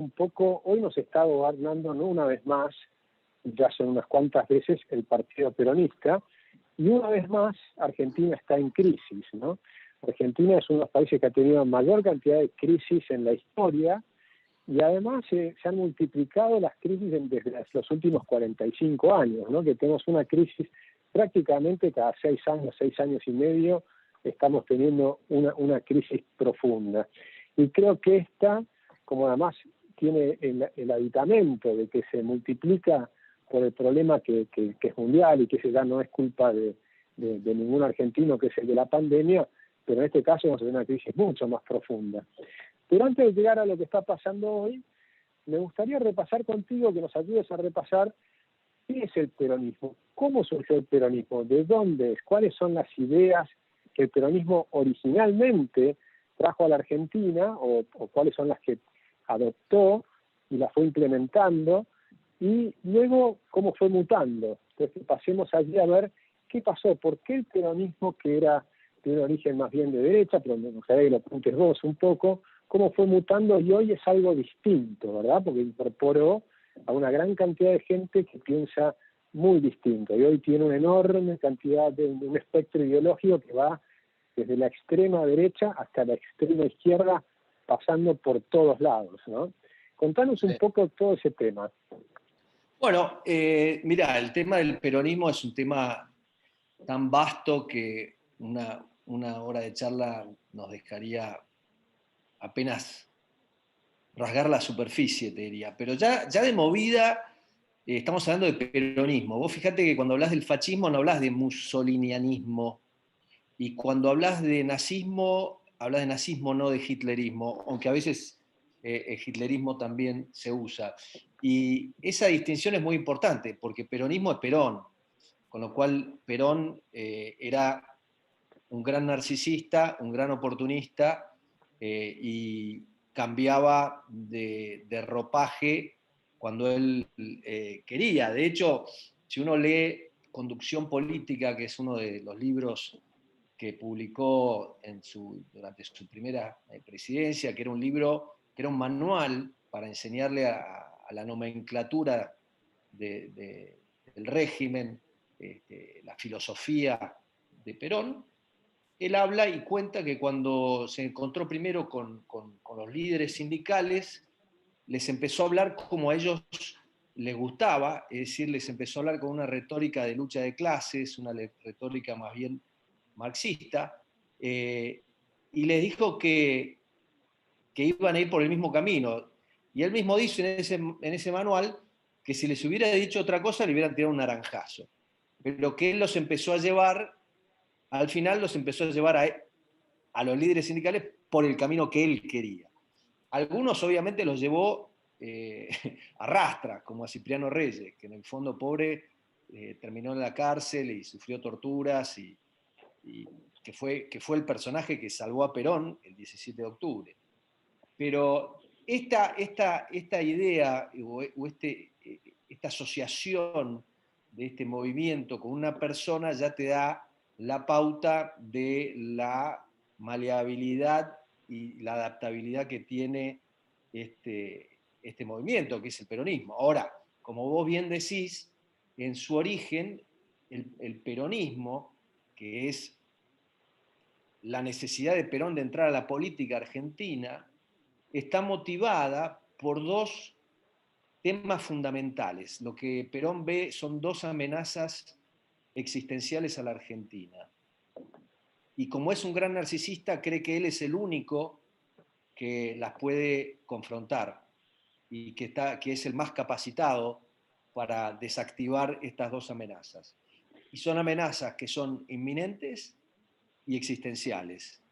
un poco, hoy nos está gobernando, no una vez más, ya son unas cuantas veces, el partido peronista, y una vez más Argentina está en crisis, ¿no? Argentina es uno de los países que ha tenido mayor cantidad de crisis en la historia, y además se han multiplicado las crisis desde los últimos 45 años, ¿no? Que tenemos una crisis prácticamente cada 6 años y medio, estamos teniendo una crisis profunda. Y creo que esta, como además tiene el aditamento de que se multiplica por el problema que es mundial y que ese ya no es culpa de ningún argentino, que es el de la pandemia, pero en este caso vamos a tener una crisis mucho más profunda. Pero antes de llegar a lo que está pasando hoy, me gustaría repasar contigo, que nos ayudes a repasar qué es el peronismo, cómo surgió el peronismo, de dónde es, cuáles son las ideas que el peronismo originalmente trajo a la Argentina, o cuáles son las que adoptó y las fue implementando, y luego cómo fue mutando. Entonces pasemos allí a ver qué pasó, por qué el peronismo, que era de un origen más bien de derecha, pero me gustaría que lo apuntes vos un poco, cómo fue mutando y hoy es algo distinto, ¿verdad? Porque incorporó a una gran cantidad de gente que piensa muy distinto, y hoy tiene una enorme cantidad de un espectro ideológico que va desde la extrema derecha hasta la extrema izquierda, pasando por todos lados, ¿no? Contanos un poco todo ese tema. Bueno, mirá, el tema del peronismo es un tema tan vasto que una hora de charla nos dejaría apenas rasgar la superficie, te diría. Pero ya de movida estamos hablando de peronismo. Vos fijate que cuando hablas del fascismo no hablas de mussolinianismo, y cuando hablas de nazismo, hablas de nazismo, no de hitlerismo, aunque a veces el hitlerismo también se usa. Y esa distinción es muy importante, porque peronismo es Perón, con lo cual Perón era un gran narcisista, un gran oportunista, y cambiaba de ropaje cuando él quería. De hecho, si uno lee Conducción Política, que es uno de los libros que publicó durante su primera presidencia, que era un libro, que era un manual para enseñarle a la nomenclatura del régimen, la filosofía de Perón. Él habla y cuenta que cuando se encontró primero con los líderes sindicales, les empezó a hablar como a ellos les gustaba, es decir, les empezó a hablar con una retórica de lucha de clases, una retórica más bien marxista, y les dijo que iban a ir por el mismo camino. Y él mismo dice en ese manual que si les hubiera dicho otra cosa le hubieran tirado un naranjazo. Pero que él los empezó a llevar, al final los empezó a llevar a los líderes sindicales por el camino que él quería. Algunos obviamente los llevó a rastra, como a Cipriano Reyes, que en el fondo pobre terminó en la cárcel y sufrió torturas, y que fue el personaje que salvó a Perón el 17 de octubre. Pero esta idea o esta asociación de este movimiento con una persona ya te da la pauta de la maleabilidad y la adaptabilidad que tiene este movimiento, que es el peronismo. Ahora, como vos bien decís, en su origen, el peronismo, que es la necesidad de Perón de entrar a la política argentina, está motivada por dos temas fundamentales. Lo que Perón ve son dos amenazas existenciales a la Argentina. Y como es un gran narcisista, cree que él es el único que las puede confrontar y que es el más capacitado para desactivar estas dos amenazas. Y son amenazas que son inminentes y existenciales.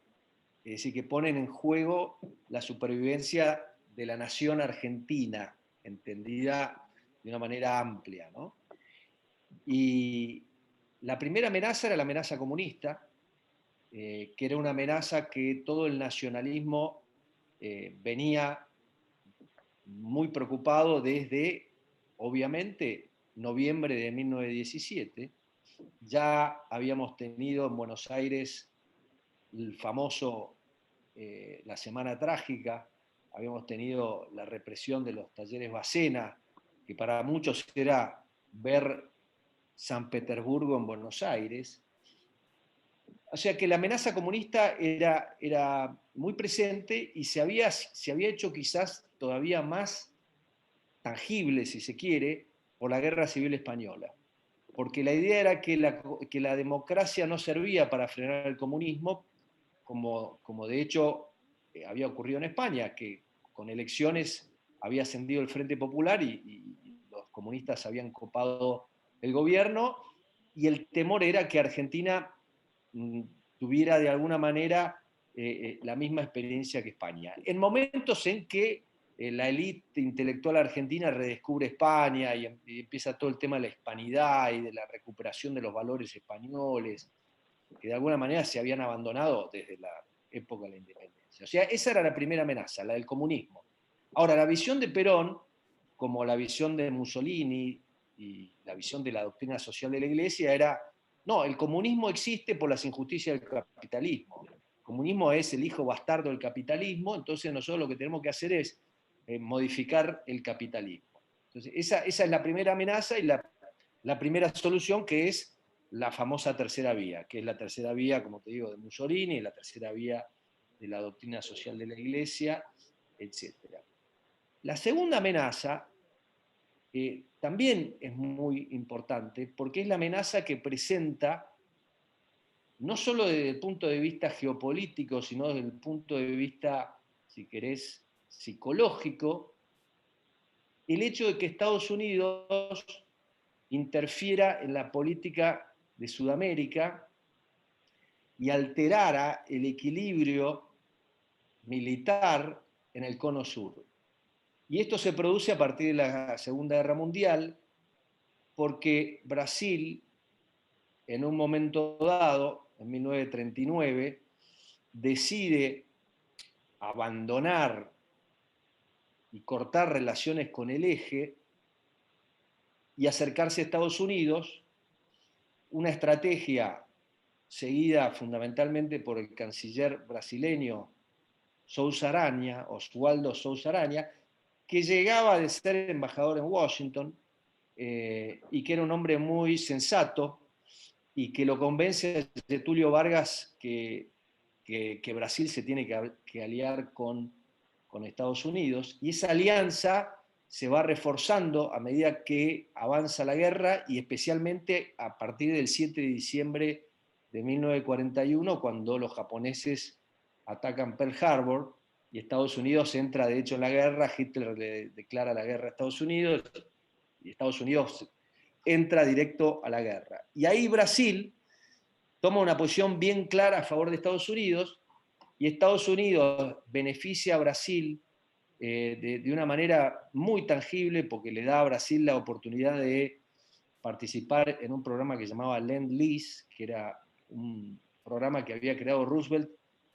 Es decir, que ponen en juego la supervivencia de la nación argentina, entendida de una manera amplia, ¿no? Y la primera amenaza era la amenaza comunista, que era una amenaza que todo el nacionalismo venía muy preocupado desde, obviamente, noviembre de 1917. Ya habíamos tenido en Buenos Aires el famoso La Semana Trágica, habíamos tenido la represión de los talleres Bacena, que para muchos era ver San Petersburgo en Buenos Aires. O sea que la amenaza comunista era muy presente y se había hecho quizás todavía más tangible, si se quiere, por la Guerra Civil Española. Porque la idea era que la democracia no servía para frenar el comunismo, como de hecho había ocurrido en España, que con elecciones había ascendido el Frente Popular y los comunistas habían copado el gobierno, y el temor era que Argentina tuviera de alguna manera la misma experiencia que España. En momentos en que la élite intelectual argentina redescubre España y empieza todo el tema de la hispanidad y de la recuperación de los valores españoles, que de alguna manera se habían abandonado desde la época de la independencia. O sea, esa era la primera amenaza, la del comunismo. Ahora, la visión de Perón, como la visión de Mussolini y la visión de la doctrina social de la Iglesia, era, no, el comunismo existe por las injusticias del capitalismo. El comunismo es el hijo bastardo del capitalismo, entonces nosotros lo que tenemos que hacer es modificar el capitalismo. Entonces, esa es la primera amenaza y la primera solución, que es la famosa tercera vía, que es la tercera vía, como te digo, de Mussolini, la tercera vía de la doctrina social de la Iglesia, etc. La segunda amenaza también es muy importante porque es la amenaza que presenta, no solo desde el punto de vista geopolítico, sino desde el punto de vista, si querés, psicológico, el hecho de que Estados Unidos interfiera en la política de Sudamérica y alterara el equilibrio militar en el cono sur. Y esto se produce a partir de la Segunda Guerra Mundial, porque Brasil, en un momento dado, en 1939, decide abandonar y cortar relaciones con el eje y acercarse a Estados Unidos, una estrategia seguida fundamentalmente por el canciller brasileño Sousa Aranha, Oswaldo Sousa Aranha, que llegaba de ser embajador en Washington y que era un hombre muy sensato y que lo convence de Tulio Vargas que Brasil se tiene que aliar con Estados Unidos, y esa alianza se va reforzando a medida que avanza la guerra, y especialmente a partir del 7 de diciembre de 1941, cuando los japoneses atacan Pearl Harbor y Estados Unidos entra de hecho en la guerra. Hitler le declara la guerra a Estados Unidos y Estados Unidos entra directo a la guerra. Y ahí Brasil toma una posición bien clara a favor de Estados Unidos, y Estados Unidos beneficia a Brasil de una manera muy tangible, porque le da a Brasil la oportunidad de participar en un programa que se llamaba Lend-Lease, que era un programa que había creado Roosevelt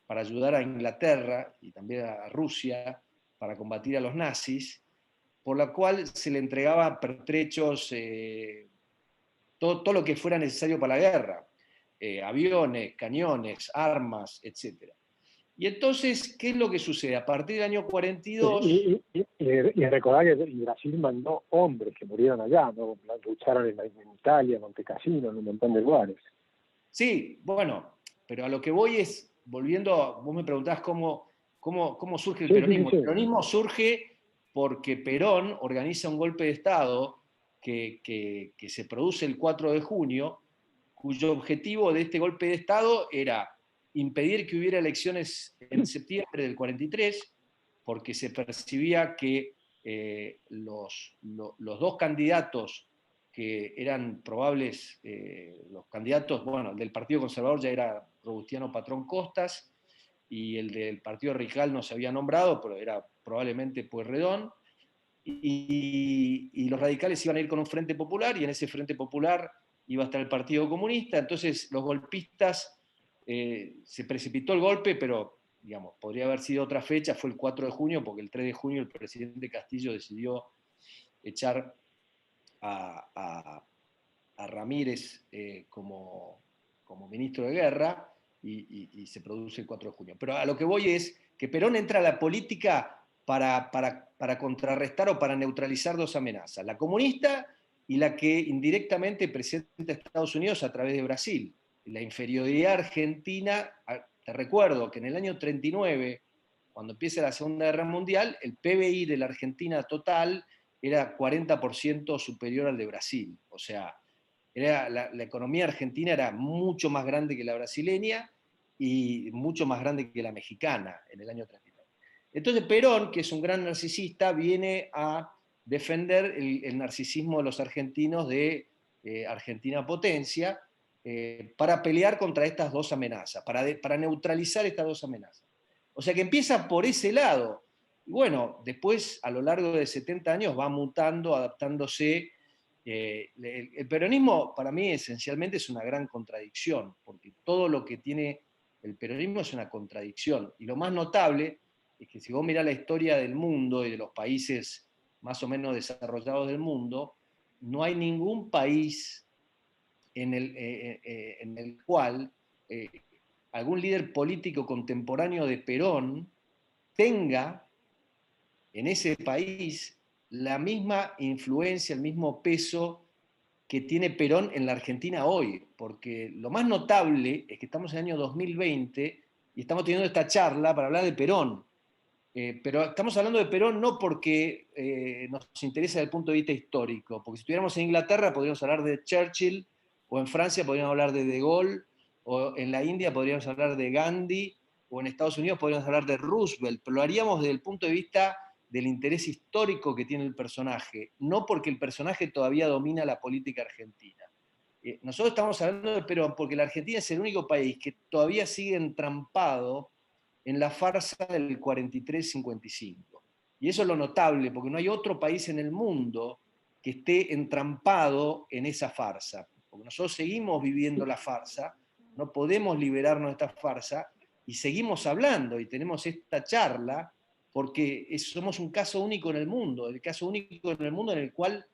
para ayudar a Inglaterra y también a Rusia para combatir a los nazis, por la cual se le entregaba pertrechos, todo lo que fuera necesario para la guerra, aviones, cañones, armas, etc. Y entonces, ¿qué es lo que sucede? A partir del año 42... Y recordar que Brasil mandó hombres que murieron allá, ¿no? Lucharon en Italia, en Montecassino, en un montón de lugares. Sí, bueno, pero a lo que voy es, volviendo, vos me preguntás cómo surge el peronismo. Sí. El peronismo surge porque Perón organiza un golpe de Estado que se produce el 4 de junio, cuyo objetivo de este golpe de Estado era impedir que hubiera elecciones en septiembre del 43, porque se percibía que los dos candidatos que eran probables, los candidatos, bueno, el del Partido Conservador ya era Robustiano Patrón Costas, y el del Partido Radical no se había nombrado, pero era probablemente Pueyrredón, y los radicales iban a ir con un Frente Popular, y en ese Frente Popular iba a estar el Partido Comunista. Entonces los golpistas, se precipitó el golpe, pero digamos, podría haber sido otra fecha, fue el 4 de junio, porque el 3 de junio el presidente Castillo decidió echar a Ramírez como ministro de guerra, y se produce el 4 de junio. Pero a lo que voy es que Perón entra a la política para contrarrestar o para neutralizar dos amenazas, la comunista y la que indirectamente presenta Estados Unidos a través de Brasil. La inferioridad argentina, te recuerdo que en el año 39, cuando empieza la Segunda Guerra Mundial, el PBI de la Argentina total era 40% superior al de Brasil. O sea, la economía argentina era mucho más grande que la brasileña y mucho más grande que la mexicana en el año 39. Entonces Perón, que es un gran narcisista, viene a defender el narcisismo de los argentinos de Argentina potencia para pelear contra estas dos amenazas, para neutralizar estas dos amenazas. O sea que empieza por ese lado. Y bueno, después a lo largo de 70 años va mutando, adaptándose. El peronismo para mí esencialmente es una gran contradicción, porque todo lo que tiene el peronismo es una contradicción. Y lo más notable es que si vos mirás la historia del mundo y de los países más o menos desarrollados del mundo, no hay ningún país en el cual algún líder político contemporáneo de Perón tenga en ese país la misma influencia, el mismo peso que tiene Perón en la Argentina hoy, porque lo más notable es que estamos en el año 2020 y estamos teniendo esta charla para hablar de Perón. Pero estamos hablando de Perón no porque nos interesa desde el punto de vista histórico, porque si estuviéramos en Inglaterra podríamos hablar de Churchill, o en Francia podríamos hablar de De Gaulle, o en la India podríamos hablar de Gandhi, o en Estados Unidos podríamos hablar de Roosevelt, pero lo haríamos desde el punto de vista del interés histórico que tiene el personaje, no porque el personaje todavía domina la política argentina. Nosotros estamos hablando de Perón porque la Argentina es el único país que todavía sigue entrampado en la farsa del 43-55. Y eso es lo notable, porque no hay otro país en el mundo que esté entrampado en esa farsa. Porque nosotros seguimos viviendo la farsa, no podemos liberarnos de esta farsa, y seguimos hablando y tenemos esta charla porque somos un caso único en el mundo, el caso único en el mundo en el cual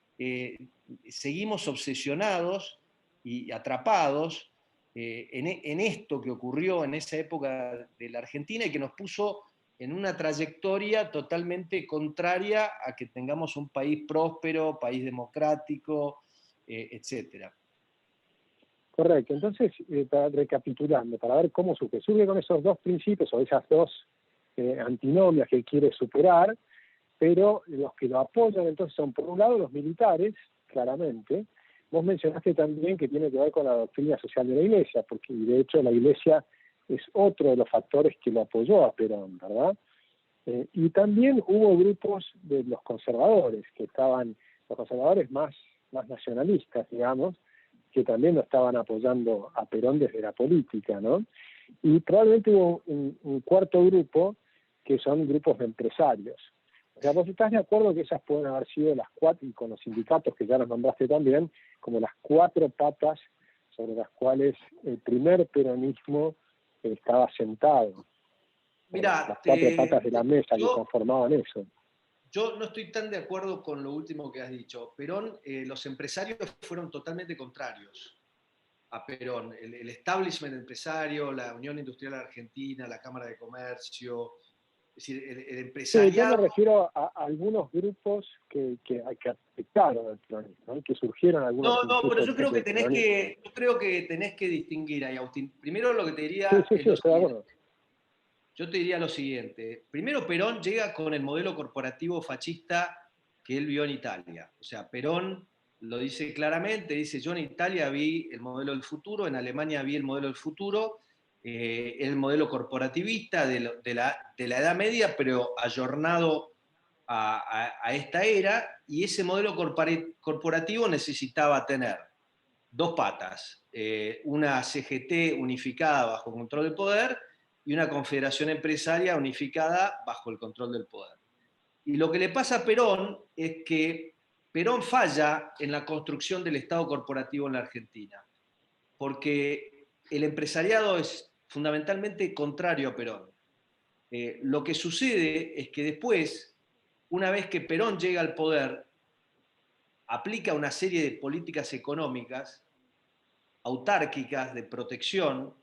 seguimos obsesionados y atrapados en esto que ocurrió en esa época de la Argentina y que nos puso en una trayectoria totalmente contraria a que tengamos un país próspero, país democrático, etcétera. Correcto. Entonces, recapitulando, para ver cómo surge con esos dos principios o esas dos antinomias que quiere superar, pero los que lo apoyan entonces son, por un lado, los militares, claramente. Vos mencionaste también que tiene que ver con la doctrina social de la Iglesia, porque de hecho la Iglesia es otro de los factores que lo apoyó a Perón, ¿verdad? Y también hubo grupos de los conservadores, que estaban, los conservadores más nacionalistas, digamos, que también lo estaban apoyando a Perón desde la política, ¿no? Y probablemente hubo un cuarto grupo, que son grupos de empresarios. O sea, vos estás de acuerdo que esas pueden haber sido las cuatro, y con los sindicatos que ya los nombraste también, como las cuatro patas sobre las cuales el primer peronismo estaba sentado. Mira, las cuatro patas de la mesa que conformaban eso. Yo no estoy tan de acuerdo con lo último que has dicho. Perón, los empresarios fueron totalmente contrarios a Perón. El establishment empresario, la Unión Industrial Argentina, la Cámara de Comercio, es decir, el empresariado... Sí, yo me refiero a algunos grupos que afectaron al peronismo, ¿no? Que surgieron algunos... No, pero yo creo que tenés que distinguir ahí, Agustín. Primero lo que te diría sí, es lo estoy de siguiente. acuerdo. Yo te diría lo siguiente. Primero, Perón llega con el modelo corporativo fascista que él vio en Italia. O sea, Perón lo dice claramente, dice, yo en Italia vi el modelo del futuro, en Alemania vi el modelo del futuro, el modelo corporativista de la Edad Media, pero ayornado a esta era, y ese modelo corporativo necesitaba tener dos patas, una CGT unificada bajo control del poder y una confederación empresaria unificada bajo el control del poder. Y lo que le pasa a Perón es que Perón falla en la construcción del Estado corporativo en la Argentina, porque el empresariado es fundamentalmente contrario a Perón. Lo que sucede es que después, una vez que Perón llega al poder, aplica una serie de políticas económicas autárquicas de protección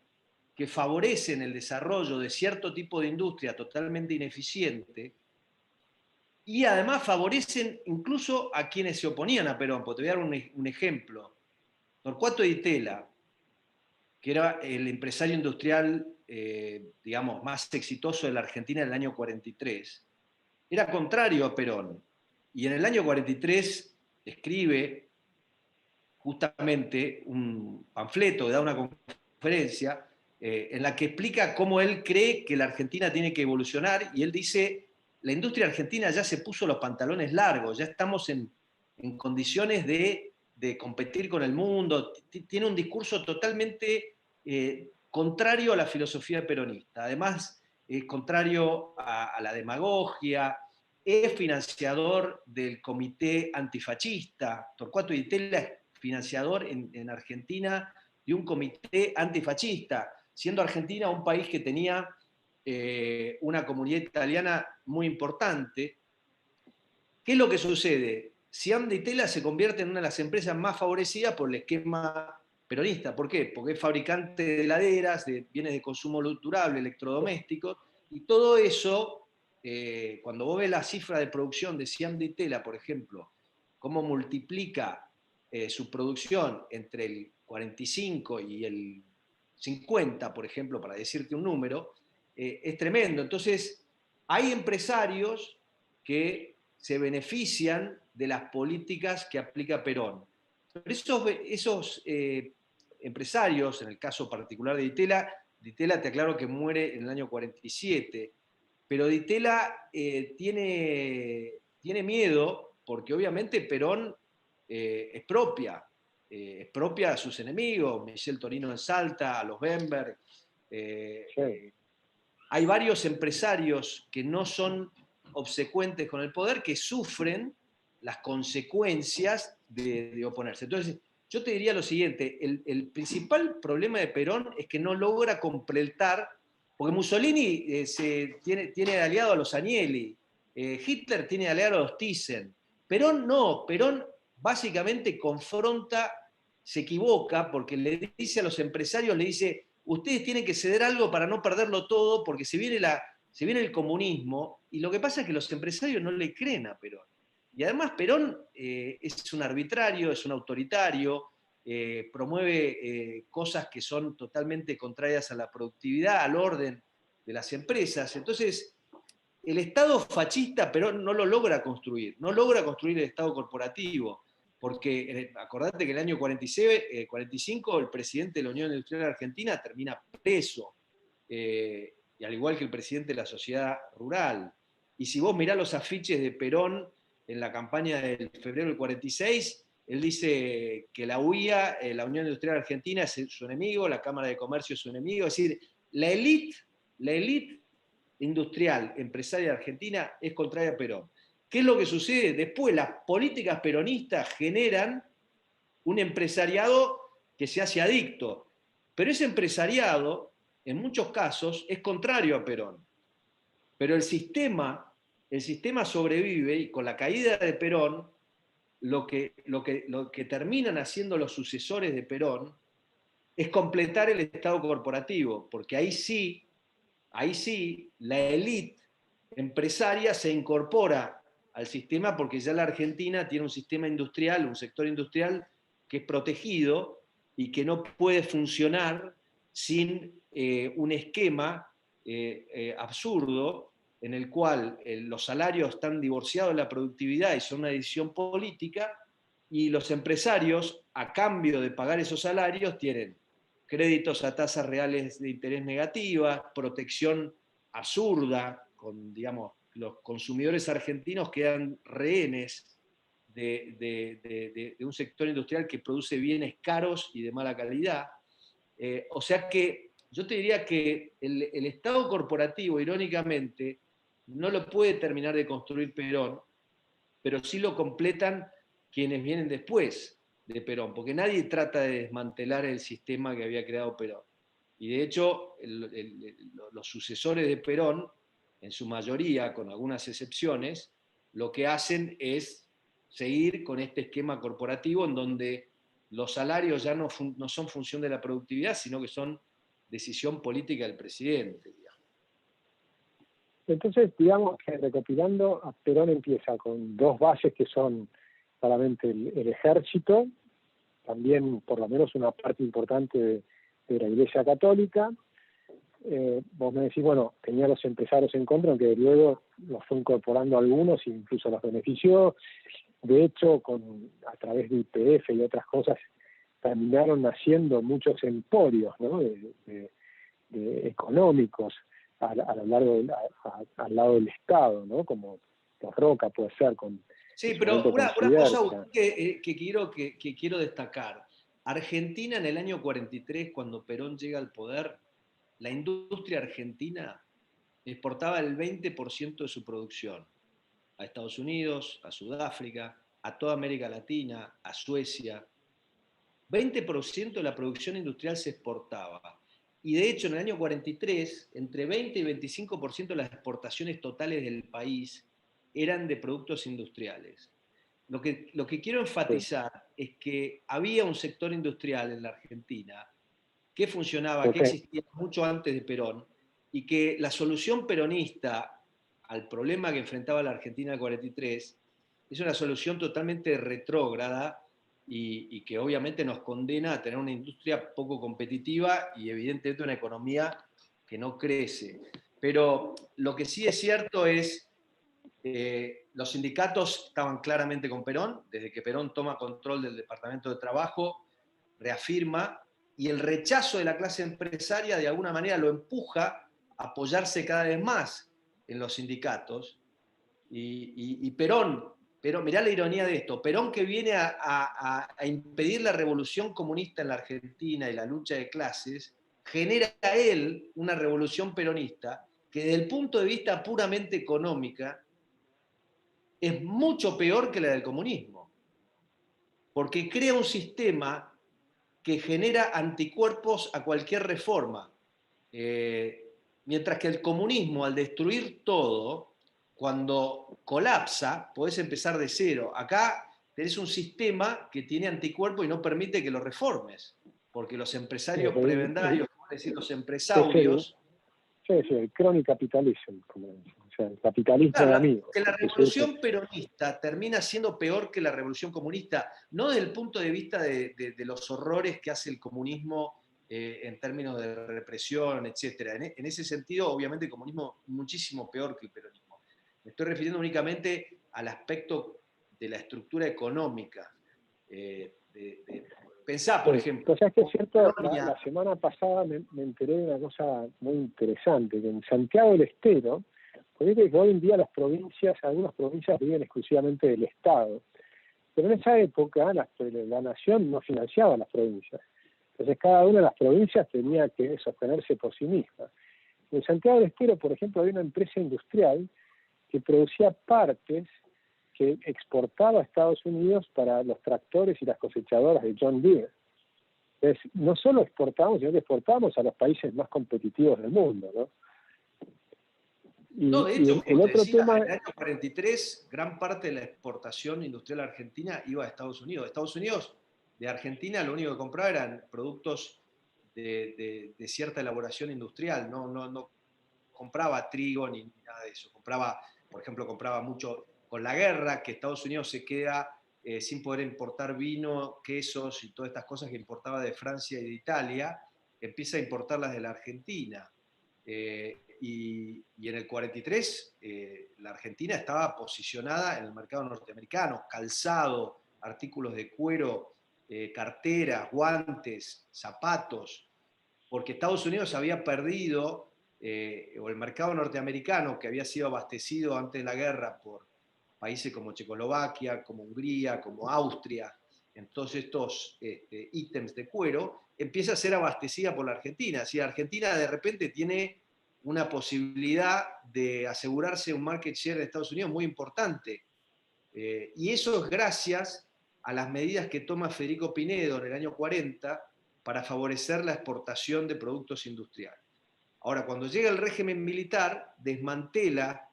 que favorecen el desarrollo de cierto tipo de industria totalmente ineficiente y además favorecen incluso a quienes se oponían a Perón. Porque te voy a dar un ejemplo. Torcuato Di Tella, que era el empresario industrial, digamos, más exitoso de la Argentina en el año 43, era contrario a Perón. Y en el año 43 escribe justamente un panfleto, da una conferencia en la que explica cómo él cree que la Argentina tiene que evolucionar, y él dice, la industria argentina ya se puso los pantalones largos, ya estamos en condiciones de competir con el mundo. Tiene un discurso totalmente contrario a la filosofía peronista, además contrario a la demagogia, es financiador del comité antifascista. Torcuato Di Tella es financiador en Argentina de un comité antifascista, siendo Argentina un país que tenía una comunidad italiana muy importante. ¿Qué es lo que sucede? Siam Di Tella se convierte en una de las empresas más favorecidas por el esquema peronista. ¿Por qué? Porque es fabricante de heladeras, de bienes de consumo durable, electrodomésticos, y todo eso, cuando vos ves la cifra de producción de Siam Di Tella, por ejemplo, cómo multiplica su producción entre el 45 y el 50, por ejemplo, para decirte un número, es tremendo. Entonces, hay empresarios que se benefician de las políticas que aplica Perón. Pero esos empresarios, en el caso particular de Di Tella te aclaro que muere en el año 47, pero Di Tella tiene miedo porque obviamente Perón expropia a sus enemigos, Michel Torino en Salta, a los Bemberg. Sí. Hay varios empresarios que no son obsecuentes con el poder, que sufren las consecuencias de oponerse. Entonces, yo te diría lo siguiente, el principal problema de Perón es que no logra completar, porque Mussolini tiene de aliado a los Agnelli, Hitler tiene de aliado a los Thyssen, Perón no, Perón básicamente confronta, se equivoca, porque le dice a los empresarios, le dice, ustedes tienen que ceder algo para no perderlo todo, porque se viene el comunismo, y lo que pasa es que los empresarios no le creen a Perón. Y además Perón es un arbitrario, es un autoritario, promueve cosas que son totalmente contrarias a la productividad, al orden de las empresas. Entonces, el Estado fascista Perón no lo logra construir, no logra construir el Estado corporativo, porque acordate que en el año 45 el presidente de la Unión Industrial Argentina termina preso, y al igual que el presidente de la Sociedad Rural. Y si vos mirás los afiches de Perón en la campaña del febrero del 46, él dice que la UIA, la Unión Industrial Argentina, es su enemigo, la Cámara de Comercio es su enemigo, es decir, la élite industrial, empresaria argentina, es contraria a Perón. ¿Qué es lo que sucede? Después las políticas peronistas generan un empresariado que se hace adicto, pero ese empresariado, en muchos casos, es contrario a Perón. Pero el sistema sobrevive, y con la caída de Perón, lo que terminan haciendo los sucesores de Perón es completar el Estado corporativo, porque ahí sí, la élite empresaria se incorpora al sistema, porque ya la Argentina tiene un sistema industrial, un sector industrial que es protegido y que no puede funcionar sin un esquema absurdo en el cual los salarios están divorciados de la productividad y son una decisión política, y los empresarios, a cambio de pagar esos salarios, tienen créditos a tasas reales de interés negativas, protección absurda, digamos, los consumidores argentinos quedan rehenes de un sector industrial que produce bienes caros y de mala calidad. O sea que yo te diría que el Estado corporativo, irónicamente, no lo puede terminar de construir Perón, pero sí lo completan quienes vienen después de Perón, porque nadie trata de desmantelar el sistema que había creado Perón. Y de hecho, los sucesores de Perón, en su mayoría, con algunas excepciones, lo que hacen es seguir con este esquema corporativo en donde los salarios ya no son función de la productividad, sino que son decisión política del presidente, digamos. Entonces, digamos que recopilando, Perón empieza con dos bases que son claramente el ejército, también por lo menos una parte importante de la Iglesia Católica. Vos me decís, bueno, tenía los empresarios en contra, aunque luego los fue incorporando algunos e incluso los benefició. De hecho, a través de YPF y otras cosas, terminaron naciendo muchos emporios, ¿no? de económicos a lo largo al lado del Estado, ¿no? Como Roca puede ser con Sí, su pero momento con una cosa Siderza. que quiero destacar. Argentina en el año 43, cuando Perón llega al poder, la industria argentina exportaba el 20% de su producción a Estados Unidos, a Sudáfrica, a toda América Latina, a Suecia. 20% de la producción industrial se exportaba. Y de hecho, en el año 43, entre 20 y 25% de las exportaciones totales del país eran de productos industriales. Lo que quiero Sí, enfatizar es que había un sector industrial en la Argentina que funcionaba, que ok. existía mucho antes de Perón, y que la solución peronista al problema que enfrentaba la Argentina del 43 es una solución totalmente retrógrada y que obviamente nos condena a tener una industria poco competitiva y evidentemente una economía que no crece. Pero lo que sí es cierto es los sindicatos estaban claramente con Perón, desde que Perón toma control del Departamento de Trabajo, reafirma, y el rechazo de la clase empresaria de alguna manera lo empuja a apoyarse cada vez más en los sindicatos. Y Perón, mirá la ironía de esto, Perón que viene a impedir la revolución comunista en la Argentina y la lucha de clases, genera él una revolución peronista que desde el punto de vista puramente económica es mucho peor que la del comunismo, porque crea un sistema que genera anticuerpos a cualquier reforma. Mientras que el comunismo, al destruir todo, cuando colapsa, podés empezar de cero. Acá tenés un sistema que tiene anticuerpos y no permite que lo reformes, porque los empresarios prebendarios, es decir, los Es empresarios, el crony capitalism, como, o sea, el capitalismo de claro, amigos, que la que surge. revolución peronista termina siendo peor que la revolución comunista, no desde el punto de vista de los horrores que hace el comunismo en términos de represión, etc. En ese sentido, obviamente, el comunismo es muchísimo peor que el peronismo. Me estoy refiriendo únicamente al aspecto de la estructura económica. Pensá, por ejemplo, Entonces, es que es cierto, Polonia. la semana pasada me enteré de una cosa muy interesante, que en Santiago del Estero, porque hoy en día las provincias, algunas provincias viven exclusivamente del Estado, pero en esa época la nación no financiaba las provincias. Entonces cada una de las provincias tenía que sostenerse por sí misma. En Santiago del Estero, por ejemplo, había una empresa industrial que producía partes que exportaba a Estados Unidos para los tractores y las cosechadoras de John Deere. Entonces, no solo exportábamos, sino que exportábamos a los países más competitivos del mundo, ¿no? No, Y, de y hecho, el como te otro decía, tema, en el año 43, gran parte de la exportación industrial argentina iba a Estados Unidos. Estados Unidos, de Argentina, lo único que compraba eran productos de cierta elaboración industrial. No compraba trigo ni nada de eso. Compraba, por ejemplo, compraba mucho con la guerra, que Estados Unidos se queda sin poder importar vino, quesos y todas estas cosas que importaba de Francia y de Italia, empieza a importarlas de la Argentina. Y en el 43 la Argentina estaba posicionada en el mercado norteamericano, calzado, artículos de cuero, carteras, guantes, zapatos, porque Estados Unidos había perdido, o el mercado norteamericano, que había sido abastecido antes de la guerra por países como Checoslovaquia, como Hungría, como Austria, en todos estos ítems de cuero, empieza a ser abastecida por la Argentina. Si Argentina de repente tiene una posibilidad de asegurarse un market share de Estados Unidos muy importante. Y eso es gracias a las medidas que toma Federico Pinedo en el año 40 para favorecer la exportación de productos industriales. Ahora, cuando llega el régimen militar, desmantela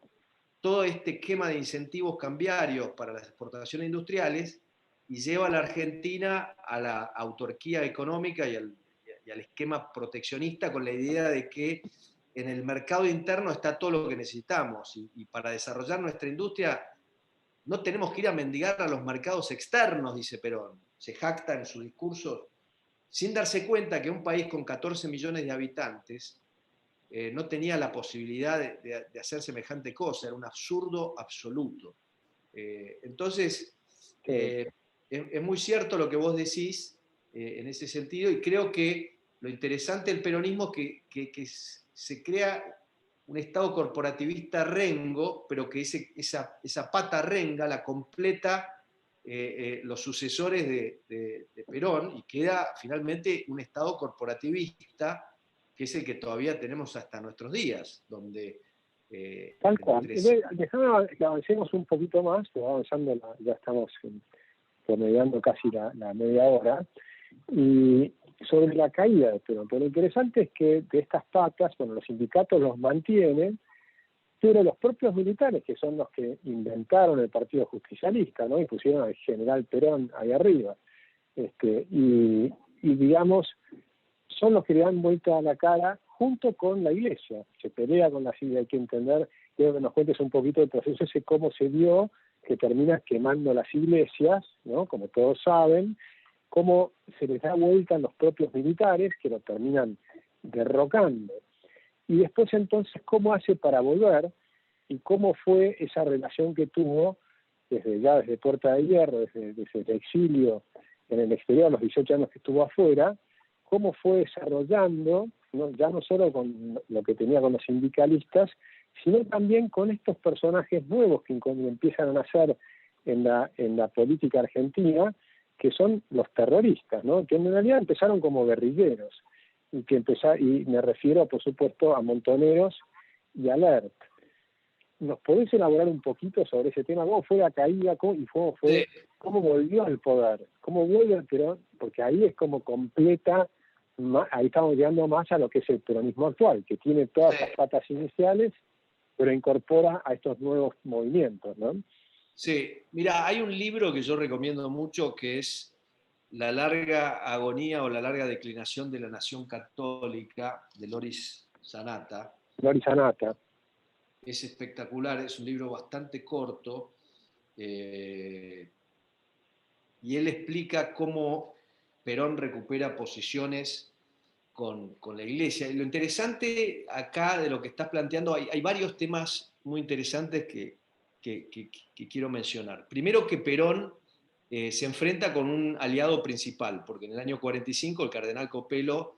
todo este esquema de incentivos cambiarios para las exportaciones industriales y lleva a la Argentina a la autarquía económica y al esquema proteccionista con la idea de que en el mercado interno está todo lo que necesitamos, y para desarrollar nuestra industria no tenemos que ir a mendigar a los mercados externos, dice Perón. Se jacta en su discurso, sin darse cuenta que un país con 14 millones de habitantes no tenía la posibilidad de hacer semejante cosa, era un absurdo absoluto. Entonces, es muy cierto lo que vos decís en ese sentido, y creo que lo interesante del peronismo es que se crea un Estado corporativista rengo, pero que esa pata renga la completa los sucesores de Perón, y queda finalmente un Estado corporativista, que es el que todavía tenemos hasta nuestros días, donde... Tal cual. Déjame que avancemos un poquito más, que va avanzando, ya estamos promediando casi la media hora, y sobre la caída de Perón. Pero lo interesante es que de estas patas, bueno, los sindicatos los mantienen, pero los propios militares, que son los que inventaron el Partido Justicialista, ¿no? Y pusieron al general Perón ahí arriba, y digamos, son los que le dan vuelta a la cara junto con la Iglesia. Se pelea con la Iglesia, hay que entender, quiero que nos cuentes un poquito del proceso ese, cómo se dio, que termina quemando las iglesias, ¿no? Como todos saben, cómo se les da vuelta a los propios militares, que lo terminan derrocando. Y después entonces, ¿cómo hace para volver? Y cómo fue esa relación que tuvo desde Puerta de Hierro, desde el exilio en el exterior, los 18 años que estuvo afuera, cómo fue desarrollando, ¿no? Ya no solo con lo que tenía con los sindicalistas, sino también con estos personajes nuevos que empiezan a nacer en la política argentina, que son los terroristas, ¿no? Que en realidad empezaron como guerrilleros, y me refiero, por supuesto, a Montoneros y a Alert. ¿Nos podés elaborar un poquito sobre ese tema? ¿Cómo fue la caída cómo volvió al poder? ¿Cómo vuelve el Perón? Porque ahí es como completa, ahí estamos llegando más a lo que es el peronismo actual, que tiene todas las patas iniciales, pero incorpora a estos nuevos movimientos, ¿no? Sí, mira, hay un libro que yo recomiendo mucho, que es La larga agonía o la larga declinación de la nación católica, de Loris Sanata. Loris Sanata. Es espectacular, es un libro bastante corto, y él explica cómo Perón recupera posiciones con la Iglesia. Y lo interesante acá de lo que estás planteando, hay varios temas muy interesantes que quiero mencionar. Primero, que Perón se enfrenta con un aliado principal, porque en el año 45 el cardenal Copelo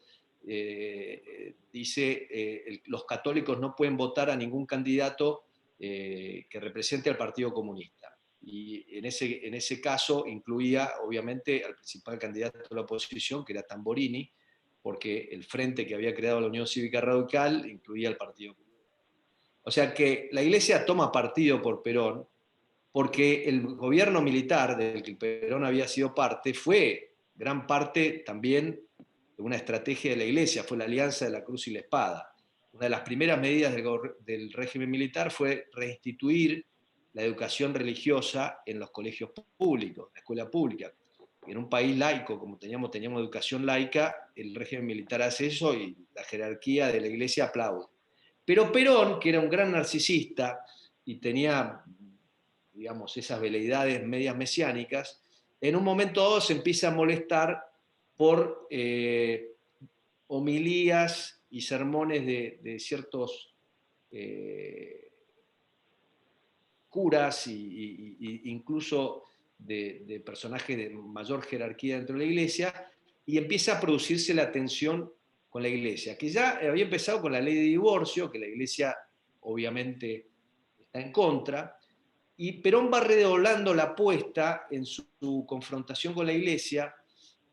dice los católicos no pueden votar a ningún candidato que represente al Partido Comunista. Y en ese caso incluía, obviamente, al principal candidato de la oposición, que era Tamborini, porque el frente que había creado la Unión Cívica Radical incluía al Partido Comunista. O sea que la Iglesia toma partido por Perón, porque el gobierno militar del que Perón había sido parte fue gran parte también de una estrategia de la Iglesia, fue la alianza de la cruz y la espada. Una de las primeras medidas del régimen militar fue reinstituir la educación religiosa en los colegios públicos, la escuela pública. En un país laico, como teníamos educación laica, el régimen militar hace eso y la jerarquía de la Iglesia aplaude. Pero Perón, que era un gran narcisista y tenía, digamos, esas veleidades medias mesiánicas, en un momento dado se empieza a molestar por homilías y sermones de ciertos curas e incluso de personajes de mayor jerarquía dentro de la Iglesia, y empieza a producirse la tensión con la Iglesia, que ya había empezado con la ley de divorcio, que la Iglesia obviamente está en contra, y Perón va redoblando la apuesta en su confrontación con la Iglesia,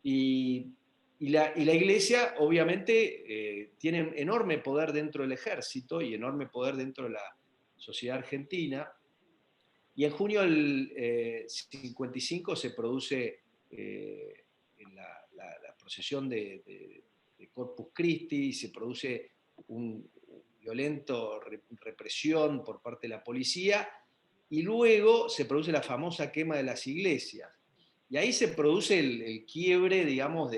y la Iglesia obviamente tiene enorme poder dentro del ejército y enorme poder dentro de la sociedad argentina. Y en junio del 55 se produce la procesión de Corpus Christi, y se produce un violento represión por parte de la policía, y luego se produce la famosa quema de las iglesias. Y ahí se produce el quiebre, digamos,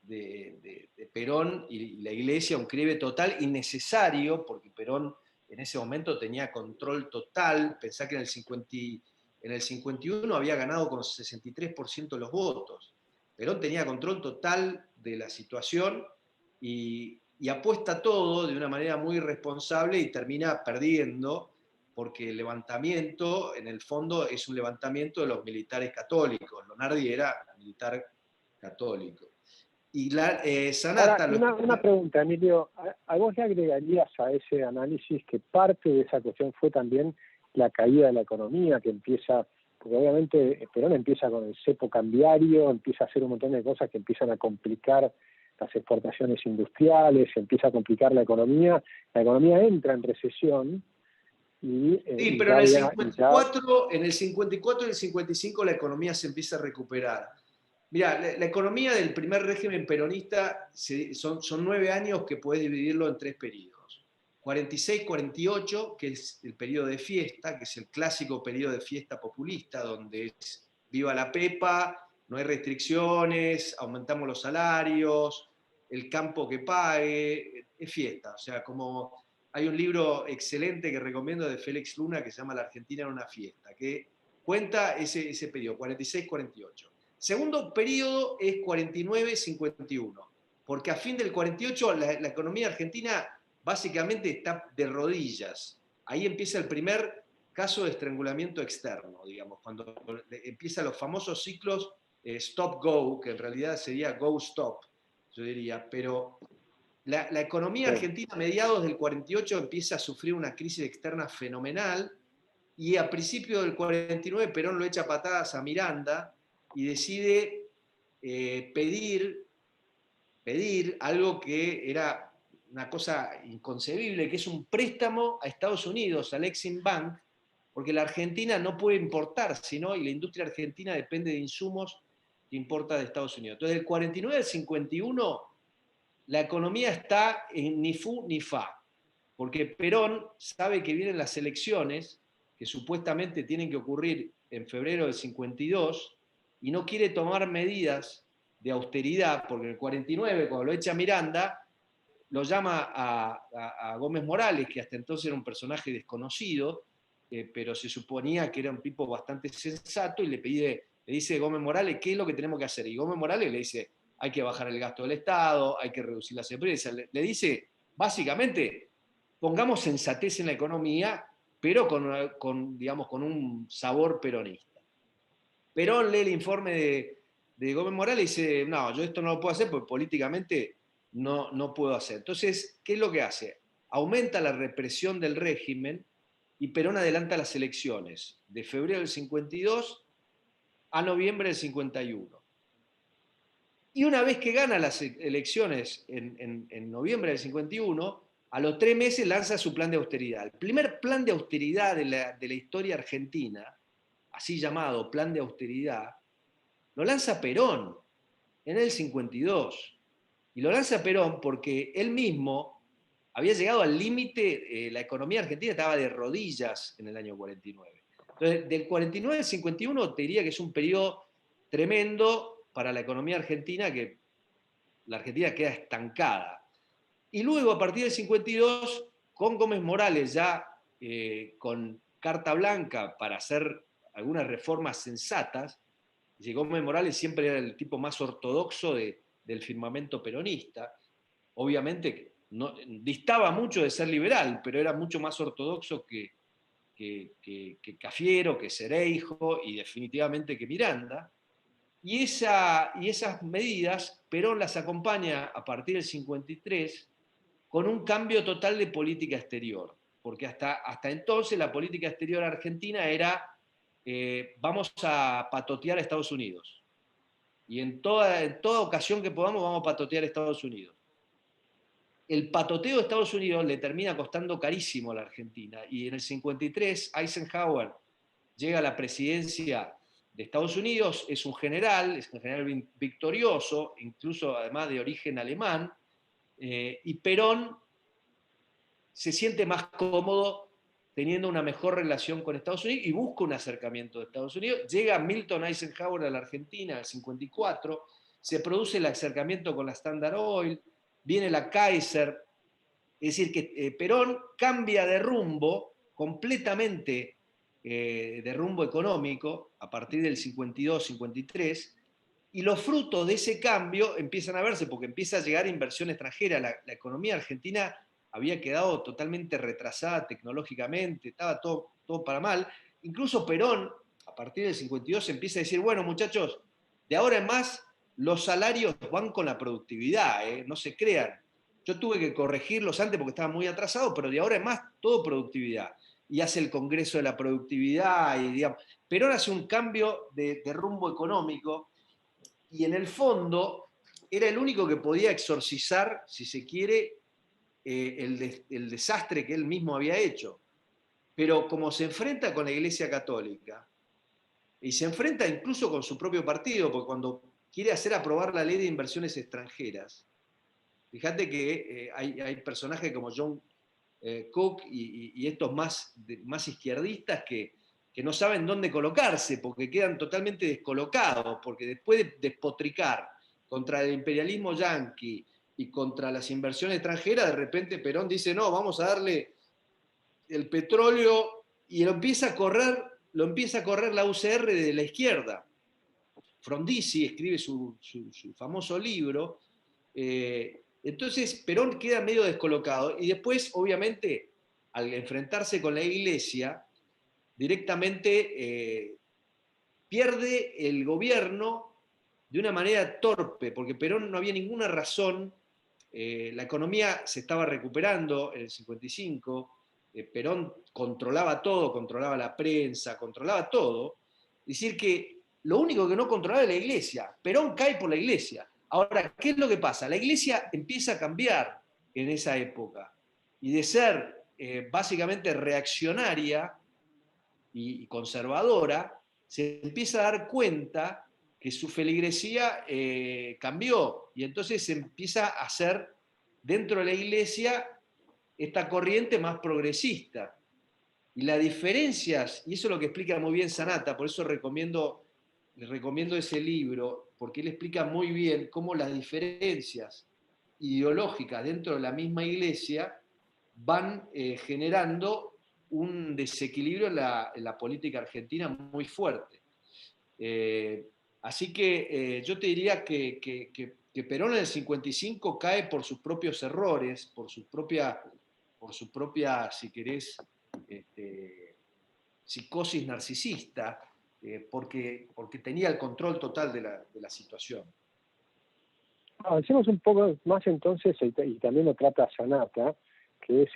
de Perón y la Iglesia, un quiebre total innecesario, porque Perón en ese momento tenía control total. Pensá que en el 51 había ganado con 63% de los votos. Perón tenía control total de la situación y apuesta todo de una manera muy responsable y termina perdiendo, porque el levantamiento, en el fondo, es un levantamiento de los militares católicos. Lonardi era militar católico. Y Ahora, Sanata lo una pregunta, Emilio. ¿A vos le agregarías a ese análisis que parte de esa cuestión fue también la caída de la economía, que empieza, porque obviamente Perón empieza con el cepo cambiario, empieza a hacer un montón de cosas que empiezan a complicar las exportaciones industriales, empieza a complicar la economía entra en recesión Sí, y pero ya, ya. en el 54 y el 55 la economía se empieza a recuperar. Mira, la economía del primer régimen peronista son 9 años que puedes dividirlo en 3 periodos. 46-48, que es el periodo de fiesta, que es el clásico periodo de fiesta populista, donde es viva la pepa, no hay restricciones, aumentamos los salarios, el campo que pague, es fiesta. O sea, como hay un libro excelente que recomiendo de Félix Luna que se llama La Argentina en una fiesta, que cuenta ese periodo, 46-48. Segundo periodo es 49-51, porque a fin del 48 la economía argentina básicamente está de rodillas. Ahí empieza el primer caso de estrangulamiento externo, digamos, cuando empiezan los famosos ciclos stop-go, que en realidad sería go-stop, yo diría, pero la economía argentina a mediados del 48 empieza a sufrir una crisis externa fenomenal y a principios del 49 Perón lo echa patadas a Miranda y decide pedir algo que era una cosa inconcebible, que es un préstamo a Estados Unidos, al Exim Bank, porque la Argentina no puede importar, sino, y la industria argentina depende de insumos que importa de Estados Unidos. Entonces, del 49 al 51 la economía está en ni fu ni fa, porque Perón sabe que vienen las elecciones, que supuestamente tienen que ocurrir en febrero del 52, y no quiere tomar medidas de austeridad, porque en el 49, cuando lo echa Miranda, lo llama a Gómez Morales, que hasta entonces era un personaje desconocido, pero se suponía que era un tipo bastante sensato, y le dice Gómez Morales, ¿qué es lo que tenemos que hacer? Y Gómez Morales le dice, hay que bajar el gasto del Estado, hay que reducir las empresas. Le dice, básicamente, pongamos sensatez en la economía, pero digamos, con un sabor peronista. Perón lee el informe de Gómez Morales y dice, no, yo esto no lo puedo hacer porque políticamente no puedo hacer. Entonces, ¿qué es lo que hace? Aumenta la represión del régimen y Perón adelanta las elecciones de febrero del 52 a noviembre del 51. Y una vez que gana las elecciones en noviembre del 51, a los 3 meses lanza su plan de austeridad. El primer plan de austeridad de la historia argentina, así llamado plan de austeridad, lo lanza Perón en el 52. Y lo lanza Perón porque él mismo había llegado al límite, la economía argentina estaba de rodillas en el año 49. Entonces, del 49 al 51 te diría que es un periodo tremendo para la economía argentina, que la Argentina queda estancada. Y luego, a partir del 52, con Gómez Morales ya con carta blanca para hacer algunas reformas sensatas, y Gómez Morales siempre era el tipo más ortodoxo del firmamento peronista, obviamente no, distaba mucho de ser liberal, pero era mucho más ortodoxo que Cafiero, que Cereijo y definitivamente que Miranda. Y esas medidas, Perón las acompaña a partir del 53 con un cambio total de política exterior, porque hasta entonces la política exterior argentina era vamos a patotear a Estados Unidos. Y en toda ocasión que podamos vamos a patotear a Estados Unidos. El patoteo de Estados Unidos le termina costando carísimo a la Argentina. Y en el 53 Eisenhower llega a la presidencia de Estados Unidos, es un general victorioso, incluso además de origen alemán, y Perón se siente más cómodo teniendo una mejor relación con Estados Unidos y busca un acercamiento de Estados Unidos. Llega Milton Eisenhower a la Argentina en el 54, se produce el acercamiento con la Standard Oil, viene la Kaiser, es decir, que Perón cambia de rumbo completamente, de rumbo económico a partir del 52-53, y los frutos de ese cambio empiezan a verse porque empieza a llegar inversión extranjera. La economía argentina había quedado totalmente retrasada tecnológicamente, estaba todo para mal. Incluso Perón, a partir del 52, empieza a decir, bueno muchachos, de ahora en más los salarios van con la productividad, no se crean. Yo tuve que corregirlos antes porque estaban muy atrasados, pero de ahora en más todo productividad. Y hace el Congreso de la Productividad, y digamos, Perón hace un cambio de rumbo económico, y en el fondo era el único que podía exorcizar, si se quiere, el desastre que él mismo había hecho. Pero como se enfrenta con la Iglesia Católica, y se enfrenta incluso con su propio partido, porque cuando quiere hacer aprobar la ley de inversiones extranjeras, fíjate que hay personajes como John Cook y estos más izquierdistas que no saben dónde colocarse, porque quedan totalmente descolocados, porque después de despotricar contra el imperialismo yanqui y contra las inversiones extranjeras, de repente Perón dice, no, vamos a darle el petróleo, y lo empieza a correr la UCR de la izquierda. Frondizi escribe su famoso libro, entonces Perón queda medio descolocado, y después, obviamente, al enfrentarse con la Iglesia, directamente pierde el gobierno de una manera torpe, porque Perón no había ninguna razón, la economía se estaba recuperando en el 55, Perón controlaba todo, controlaba la prensa, controlaba todo, es decir que lo único que no controlaba era la Iglesia. Perón cae por la Iglesia. Ahora, ¿qué es lo que pasa? La Iglesia empieza a cambiar en esa época, y de ser básicamente reaccionaria y conservadora, se empieza a dar cuenta que su feligresía cambió, y entonces se empieza a hacer dentro de la Iglesia esta corriente más progresista. Y las diferencias, y eso es lo que explica muy bien Sanata, por eso les recomiendo ese libro, porque él explica muy bien cómo las diferencias ideológicas dentro de la misma Iglesia van generando un desequilibrio en la política argentina muy fuerte. Así que yo te diría que Perón en el 55 cae por sus propios errores, por su propia, si querés, psicosis narcisista, porque tenía el control total de la situación. Avancemos un poco más entonces, y también lo trata Sanata, que es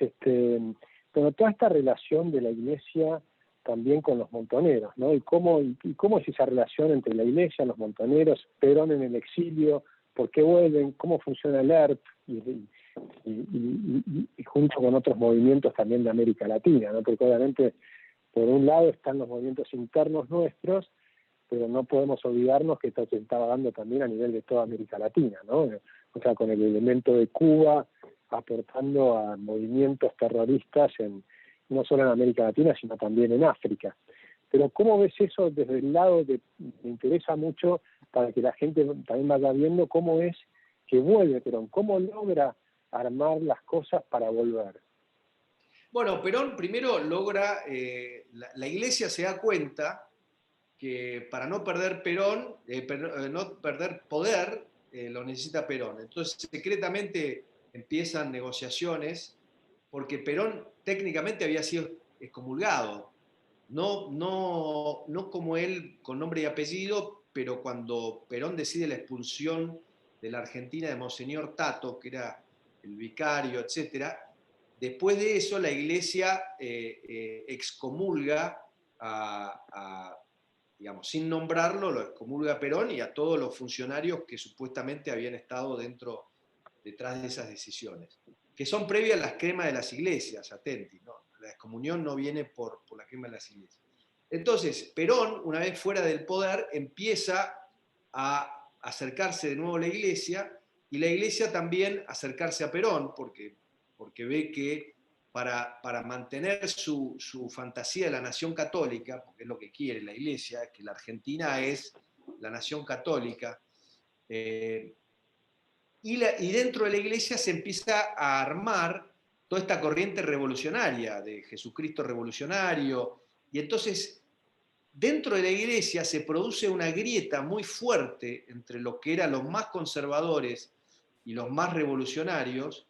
bueno, toda esta relación de la Iglesia también con los montoneros, ¿no? Y cómo es esa relación entre la Iglesia, los montoneros, Perón en el exilio, por qué vuelven, cómo funciona el ERP, y junto con otros movimientos también de América Latina, ¿no? Porque obviamente, por un lado están los movimientos internos nuestros, pero no podemos olvidarnos que esto se estaba dando también a nivel de toda América Latina, ¿no? O sea, con el elemento de Cuba aportando a movimientos terroristas no solo en América Latina, sino también en África. Pero ¿cómo ves eso desde el lado me interesa mucho para que la gente también vaya viendo cómo es que vuelve Perón, cómo logra armar las cosas para volver? Bueno, Perón primero logra, la Iglesia se da cuenta que para no perder Perón, no perder poder, lo necesita Perón. Entonces, secretamente empiezan negociaciones, porque Perón técnicamente había sido excomulgado, no como él con nombre y apellido, pero cuando Perón decide la expulsión de la Argentina de Monseñor Tato, que era el vicario, etcétera, después de eso la Iglesia excomulga digamos, sin nombrarlo, lo excomulga Perón y a todos los funcionarios que supuestamente habían estado detrás de esas decisiones, que son previas a las cremas de las iglesias, atenti, ¿no? La excomunión no viene por la crema de las iglesias. Entonces, Perón, una vez fuera del poder, empieza a acercarse de nuevo a la iglesia, y la iglesia también acercarse a Perón, porque ve que para mantener su fantasía de la nación católica, porque es lo que quiere la Iglesia, que la Argentina es la nación católica, Y dentro de la iglesia se empieza a armar toda esta corriente revolucionaria, de Jesucristo revolucionario, y entonces dentro de la iglesia se produce una grieta muy fuerte entre lo que eran los más conservadores y los más revolucionarios,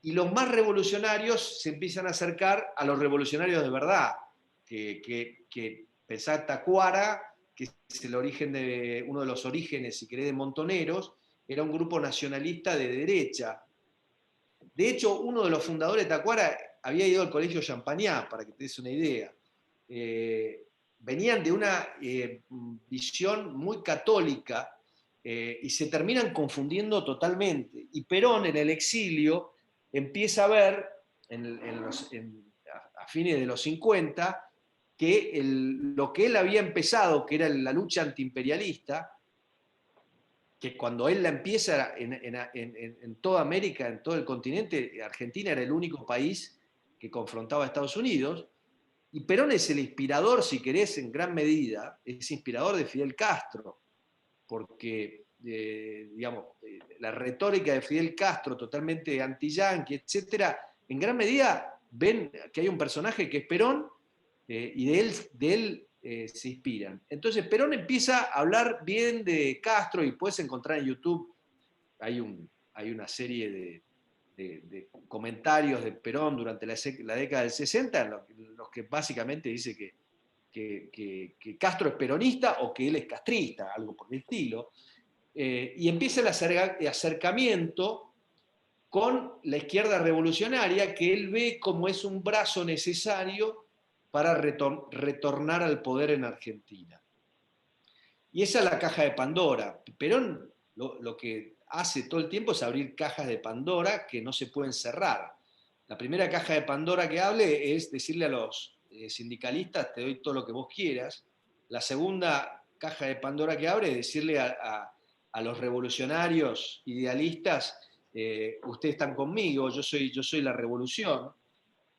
y los más revolucionarios se empiezan a acercar a los revolucionarios de verdad, que pensá Tacuara, que es el origen de, uno de los orígenes, si querés, de Montoneros, era un grupo nacionalista de derecha. De hecho, uno de los fundadores de Tacuara había ido al colegio Champagnat, para que te des una idea. Venían de una visión muy católica y se terminan confundiendo totalmente. Y Perón, en el exilio, empieza a ver, a fines de los 50, que lo que él había empezado, que era la lucha antiimperialista, que cuando él la empieza en toda América, en todo el continente, Argentina era el único país que confrontaba a Estados Unidos, y Perón es el inspirador, si querés, en gran medida, es inspirador de Fidel Castro, porque, digamos, la retórica de Fidel Castro, totalmente anti-yanqui, etcétera, en gran medida ven que hay un personaje que es Perón, y de él se inspiran. Entonces Perón empieza a hablar bien de Castro, y puedes encontrar en YouTube, hay una serie de comentarios de Perón durante la década del 60, en los que básicamente dice que Castro es peronista o que él es castrista, algo por el estilo, y empieza el acercamiento con la izquierda revolucionaria, que él ve como es un brazo necesario para retornar al poder en Argentina. Y esa es la caja de Pandora. Perón lo que hace todo el tiempo es abrir cajas de Pandora que no se pueden cerrar. La primera caja de Pandora que hable es decirle a los sindicalistas: te doy todo lo que vos quieras. La segunda caja de Pandora que abre es decirle a los revolucionarios idealistas: ustedes están conmigo, yo soy la revolución.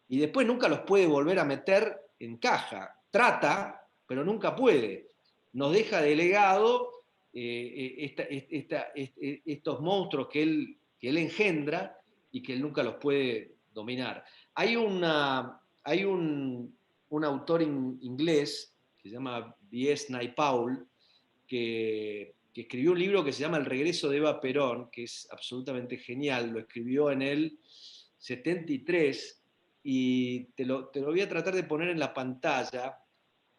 Y después nunca los puede volver a meter en caja. Trata, pero nunca puede. Nos deja de legado estos monstruos que él engendra y que él nunca los puede dominar. Hay un autor inglés que se llama B.S. Naipaul, que escribió un libro que se llama El regreso de Eva Perón, que es absolutamente genial. Lo escribió en el 73, y te lo voy a tratar de poner en la pantalla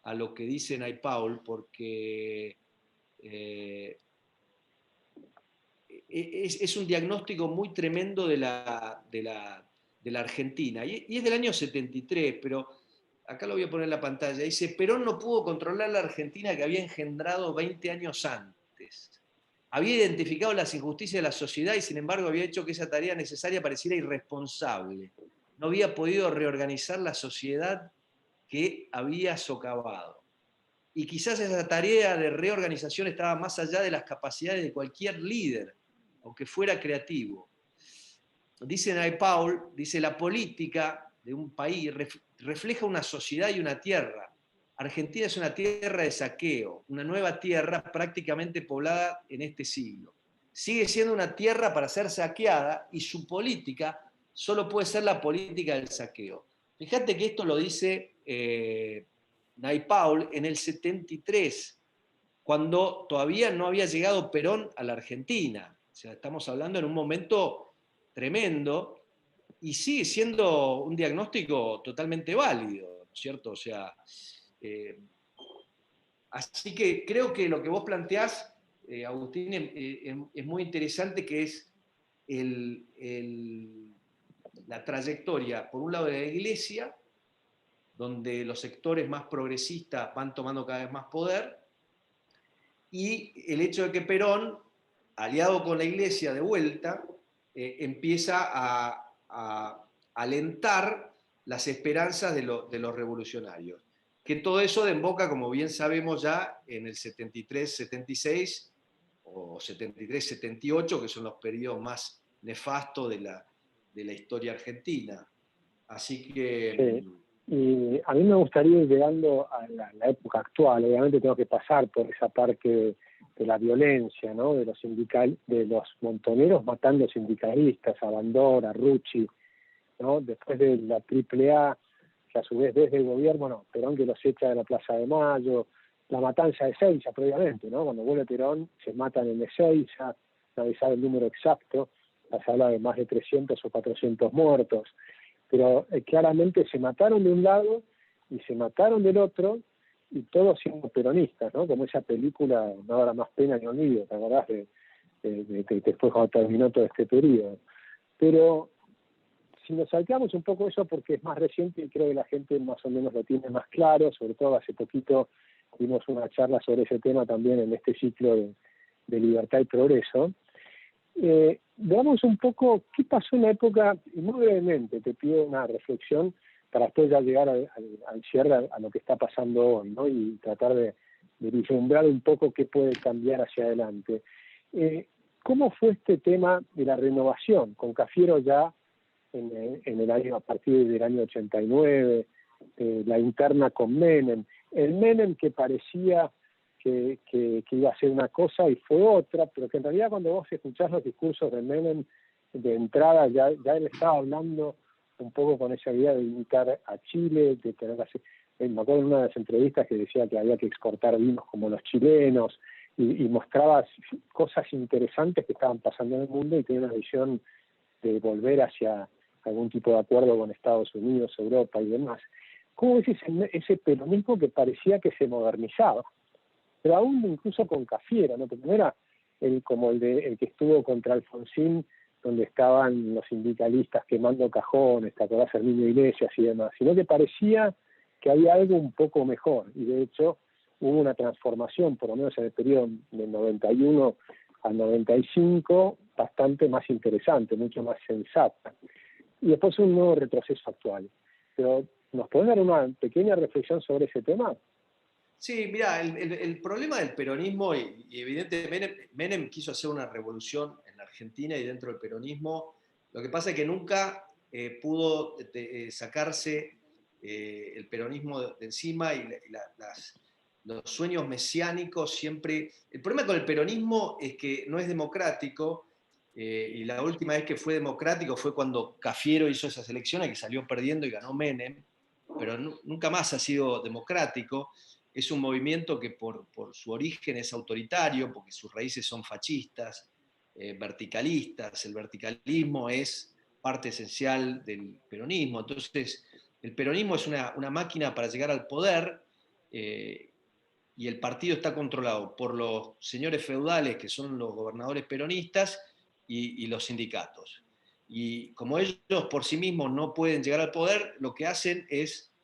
a lo que dice Naipaul, porque es un diagnóstico muy tremendo de la Argentina. Y es del año 73, pero acá lo voy a poner en la pantalla. Dice: Perón no pudo controlar la Argentina que había engendrado 20 años antes. Había identificado las injusticias de la sociedad y, sin embargo, había hecho que esa tarea necesaria pareciera irresponsable. No había podido reorganizar la sociedad que había socavado. Y quizás esa tarea de reorganización estaba más allá de las capacidades de cualquier líder, aunque fuera creativo. Dice Naipaul, dice: la política de un país refleja una sociedad y una tierra. Argentina es una tierra de saqueo, una nueva tierra prácticamente poblada en este siglo. Sigue siendo una tierra para ser saqueada, y su política solo puede ser la política del saqueo. Fíjate que esto lo dice Naipaul en el 73, cuando todavía no había llegado Perón a la Argentina. O sea, estamos hablando en un momento tremendo, y sigue siendo un diagnóstico totalmente válido, ¿cierto? O sea, así que creo que lo que vos planteás, Agustín, es muy interesante, que es la trayectoria, por un lado, de la Iglesia, donde los sectores más progresistas van tomando cada vez más poder, y el hecho de que Perón, aliado con la Iglesia de vuelta, empieza a alentar las esperanzas de los revolucionarios. Que todo eso desemboca, como bien sabemos, ya en el 73-76 o 73-78, que son los periodos más nefastos de la historia argentina. Así que... Sí. Y a mí me gustaría ir llegando a la época actual. Obviamente tengo que pasar por esa parte de la violencia, ¿no? De los montoneros matando sindicalistas, a Bandora, a Rucci, ¿no? Después de la AAA, que a su vez desde el gobierno, bueno, Perón que los echa de la Plaza de Mayo, la matanza de Ezeiza previamente, ¿no? Cuando vuelve Perón se matan en Ezeiza, nadie sabe el número exacto, se habla de más de 300 o 400 muertos, pero claramente se mataron de un lado y se mataron del otro, y todos siendo peronistas, ¿no? Como esa película, No habrá más pena ni olvido, ¿te acordás de después cuando terminó todo este periodo? Pero si nos salteamos un poco eso porque es más reciente y creo que la gente más o menos lo tiene más claro, sobre todo hace poquito tuvimos una charla sobre ese tema también en este ciclo de Libertad y Progreso. Veamos un poco qué pasó en la época, y muy brevemente te pido una reflexión para después ya llegar al cierre a lo que está pasando hoy, ¿no? Y tratar de vislumbrar un poco qué puede cambiar hacia adelante. ¿Cómo fue este tema de la renovación? Con Cafiero ya en el año, a partir del año 89, la interna con Menem, el Menem que parecía que iba a ser una cosa y fue otra, pero que en realidad cuando vos escuchás los discursos de Menem de entrada, ya él estaba hablando un poco con esa idea de imitar a Chile, de tener así. Me acuerdo en una de las entrevistas que decía que había que exportar vinos como los chilenos, y mostraba cosas interesantes que estaban pasando en el mundo, y tenía una visión de volver hacia algún tipo de acuerdo con Estados Unidos, Europa y demás. ¿Cómo es ese peronismo que parecía que se modernizaba? Pero aún incluso con Cafiero, ¿no? Porque no era como el que estuvo contra Alfonsín, donde estaban los sindicalistas quemando cajones, te acordás, Herminio Iglesias y demás, sino que parecía que había algo un poco mejor, y de hecho hubo una transformación, por lo menos en el periodo del 91 al 95, bastante más interesante, mucho más sensata. Y después un nuevo retroceso actual. Pero, ¿nos podés dar una pequeña reflexión sobre ese tema? Sí, mira, el problema del peronismo, y evidentemente Menem quiso hacer una revolución en la Argentina y dentro del peronismo, lo que pasa es que nunca pudo sacarse el peronismo de encima, y los sueños mesiánicos siempre... El problema con el peronismo es que no es democrático, y la última vez que fue democrático fue cuando Cafiero hizo esas elecciones, que salió perdiendo y ganó Menem, pero nunca más ha sido democrático. Es un movimiento que por su origen es autoritario, porque sus raíces son fascistas, verticalistas. El verticalismo es parte esencial del peronismo. Entonces, el peronismo es una máquina para llegar al poder, y el partido está controlado por los señores feudales, que son los gobernadores peronistas, y los sindicatos. Y como ellos por sí mismos no pueden llegar al poder, lo que hacen es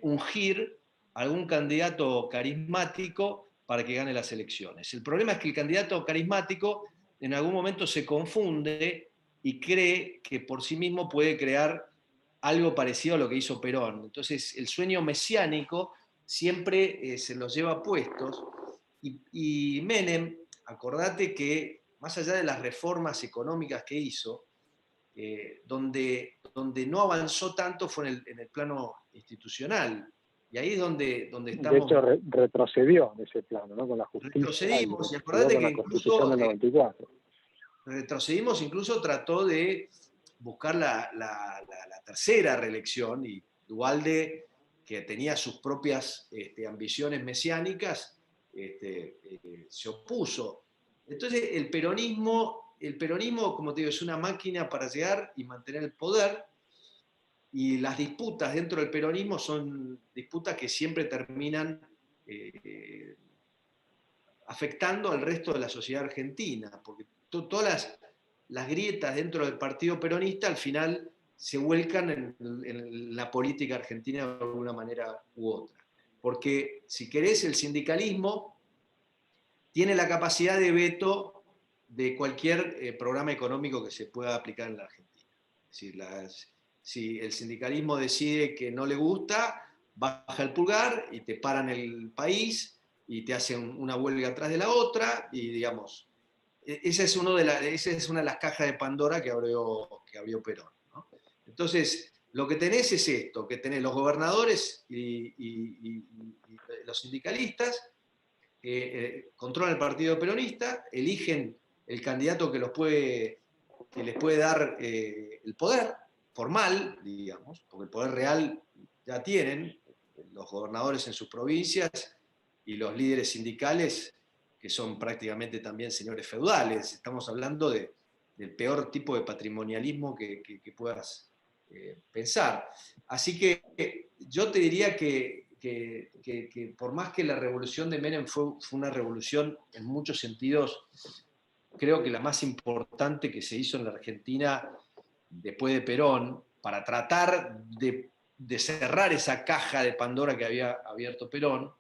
ungir a algún candidato carismático para que gane las elecciones. El problema es que el candidato carismático en algún momento se confunde y cree que por sí mismo puede crear algo parecido a lo que hizo Perón. Entonces, el sueño mesiánico siempre se los lleva puestos, y Menem, acordate que más allá de las reformas económicas que hizo, donde no avanzó tanto fue en el plano institucional. Y ahí es donde De estamos. hecho, retrocedió en ese plano, ¿no? Con la justicia, y Retrocedimos, y retrocedió acordate con que la Constitución incluso del 94. retrocedimos, incluso trató de buscar la tercera reelección, y Duhalde, que tenía sus propias ambiciones mesiánicas, se opuso. Entonces el peronismo, como te digo, es una máquina para llegar y mantener el poder, y las disputas dentro del peronismo son disputas que siempre terminan eh, afectando al resto de la sociedad argentina, porque todas las grietas dentro del partido peronista al final se vuelcan en la política argentina de alguna manera u otra. Porque si querés, el sindicalismo tiene la capacidad de veto de cualquier programa económico que se pueda aplicar en la Argentina. Es decir, si el sindicalismo decide que no le gusta, baja el pulgar y te paran el país y te hacen una huelga atrás de la otra, y digamos, esa es una de las cajas de Pandora que abrió Perón, ¿no? Entonces, lo que tenés es esto, que tenés los gobernadores y los sindicalistas controlan el partido peronista, eligen el candidato que les puede dar el poder formal, digamos, porque el poder real ya tienen los gobernadores en sus provincias y los líderes sindicales, que son prácticamente también señores feudales. Estamos hablando del peor tipo de patrimonialismo que puedas pensar. Así que yo te diría que por más que la revolución de Menem fue una revolución en muchos sentidos, creo que la más importante que se hizo en la Argentina después de Perón, para tratar de cerrar esa caja de Pandora que había abierto Perón,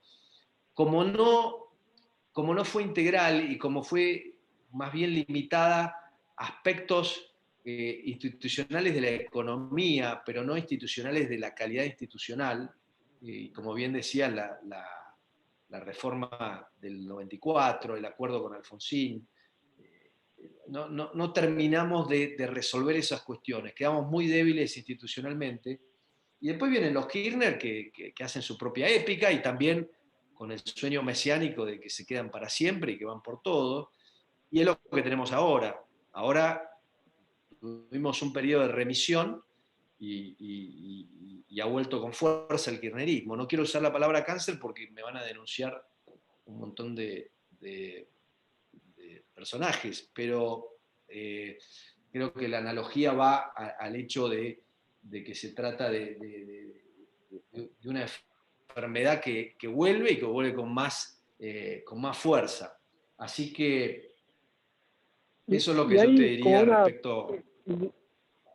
como no fue integral y como fue más bien limitada a aspectos institucionales de la economía, pero no institucionales de la calidad institucional, y como bien decía la reforma del 94, el acuerdo con Alfonsín, no terminamos de resolver esas cuestiones, quedamos muy débiles institucionalmente, y después vienen los Kirchner que hacen su propia épica y también con el sueño mesiánico de que se quedan para siempre y que van por todo, y es lo que tenemos ahora. Ahora tuvimos un periodo de remisión y ha vuelto con fuerza el kirchnerismo. No quiero usar la palabra cáncer porque me van a denunciar un montón de personajes, pero creo que la analogía va al hecho de que se trata de una enfermedad que vuelve y que vuelve con más fuerza. Así que eso es lo que Y yo te ahí, como diría una. respecto.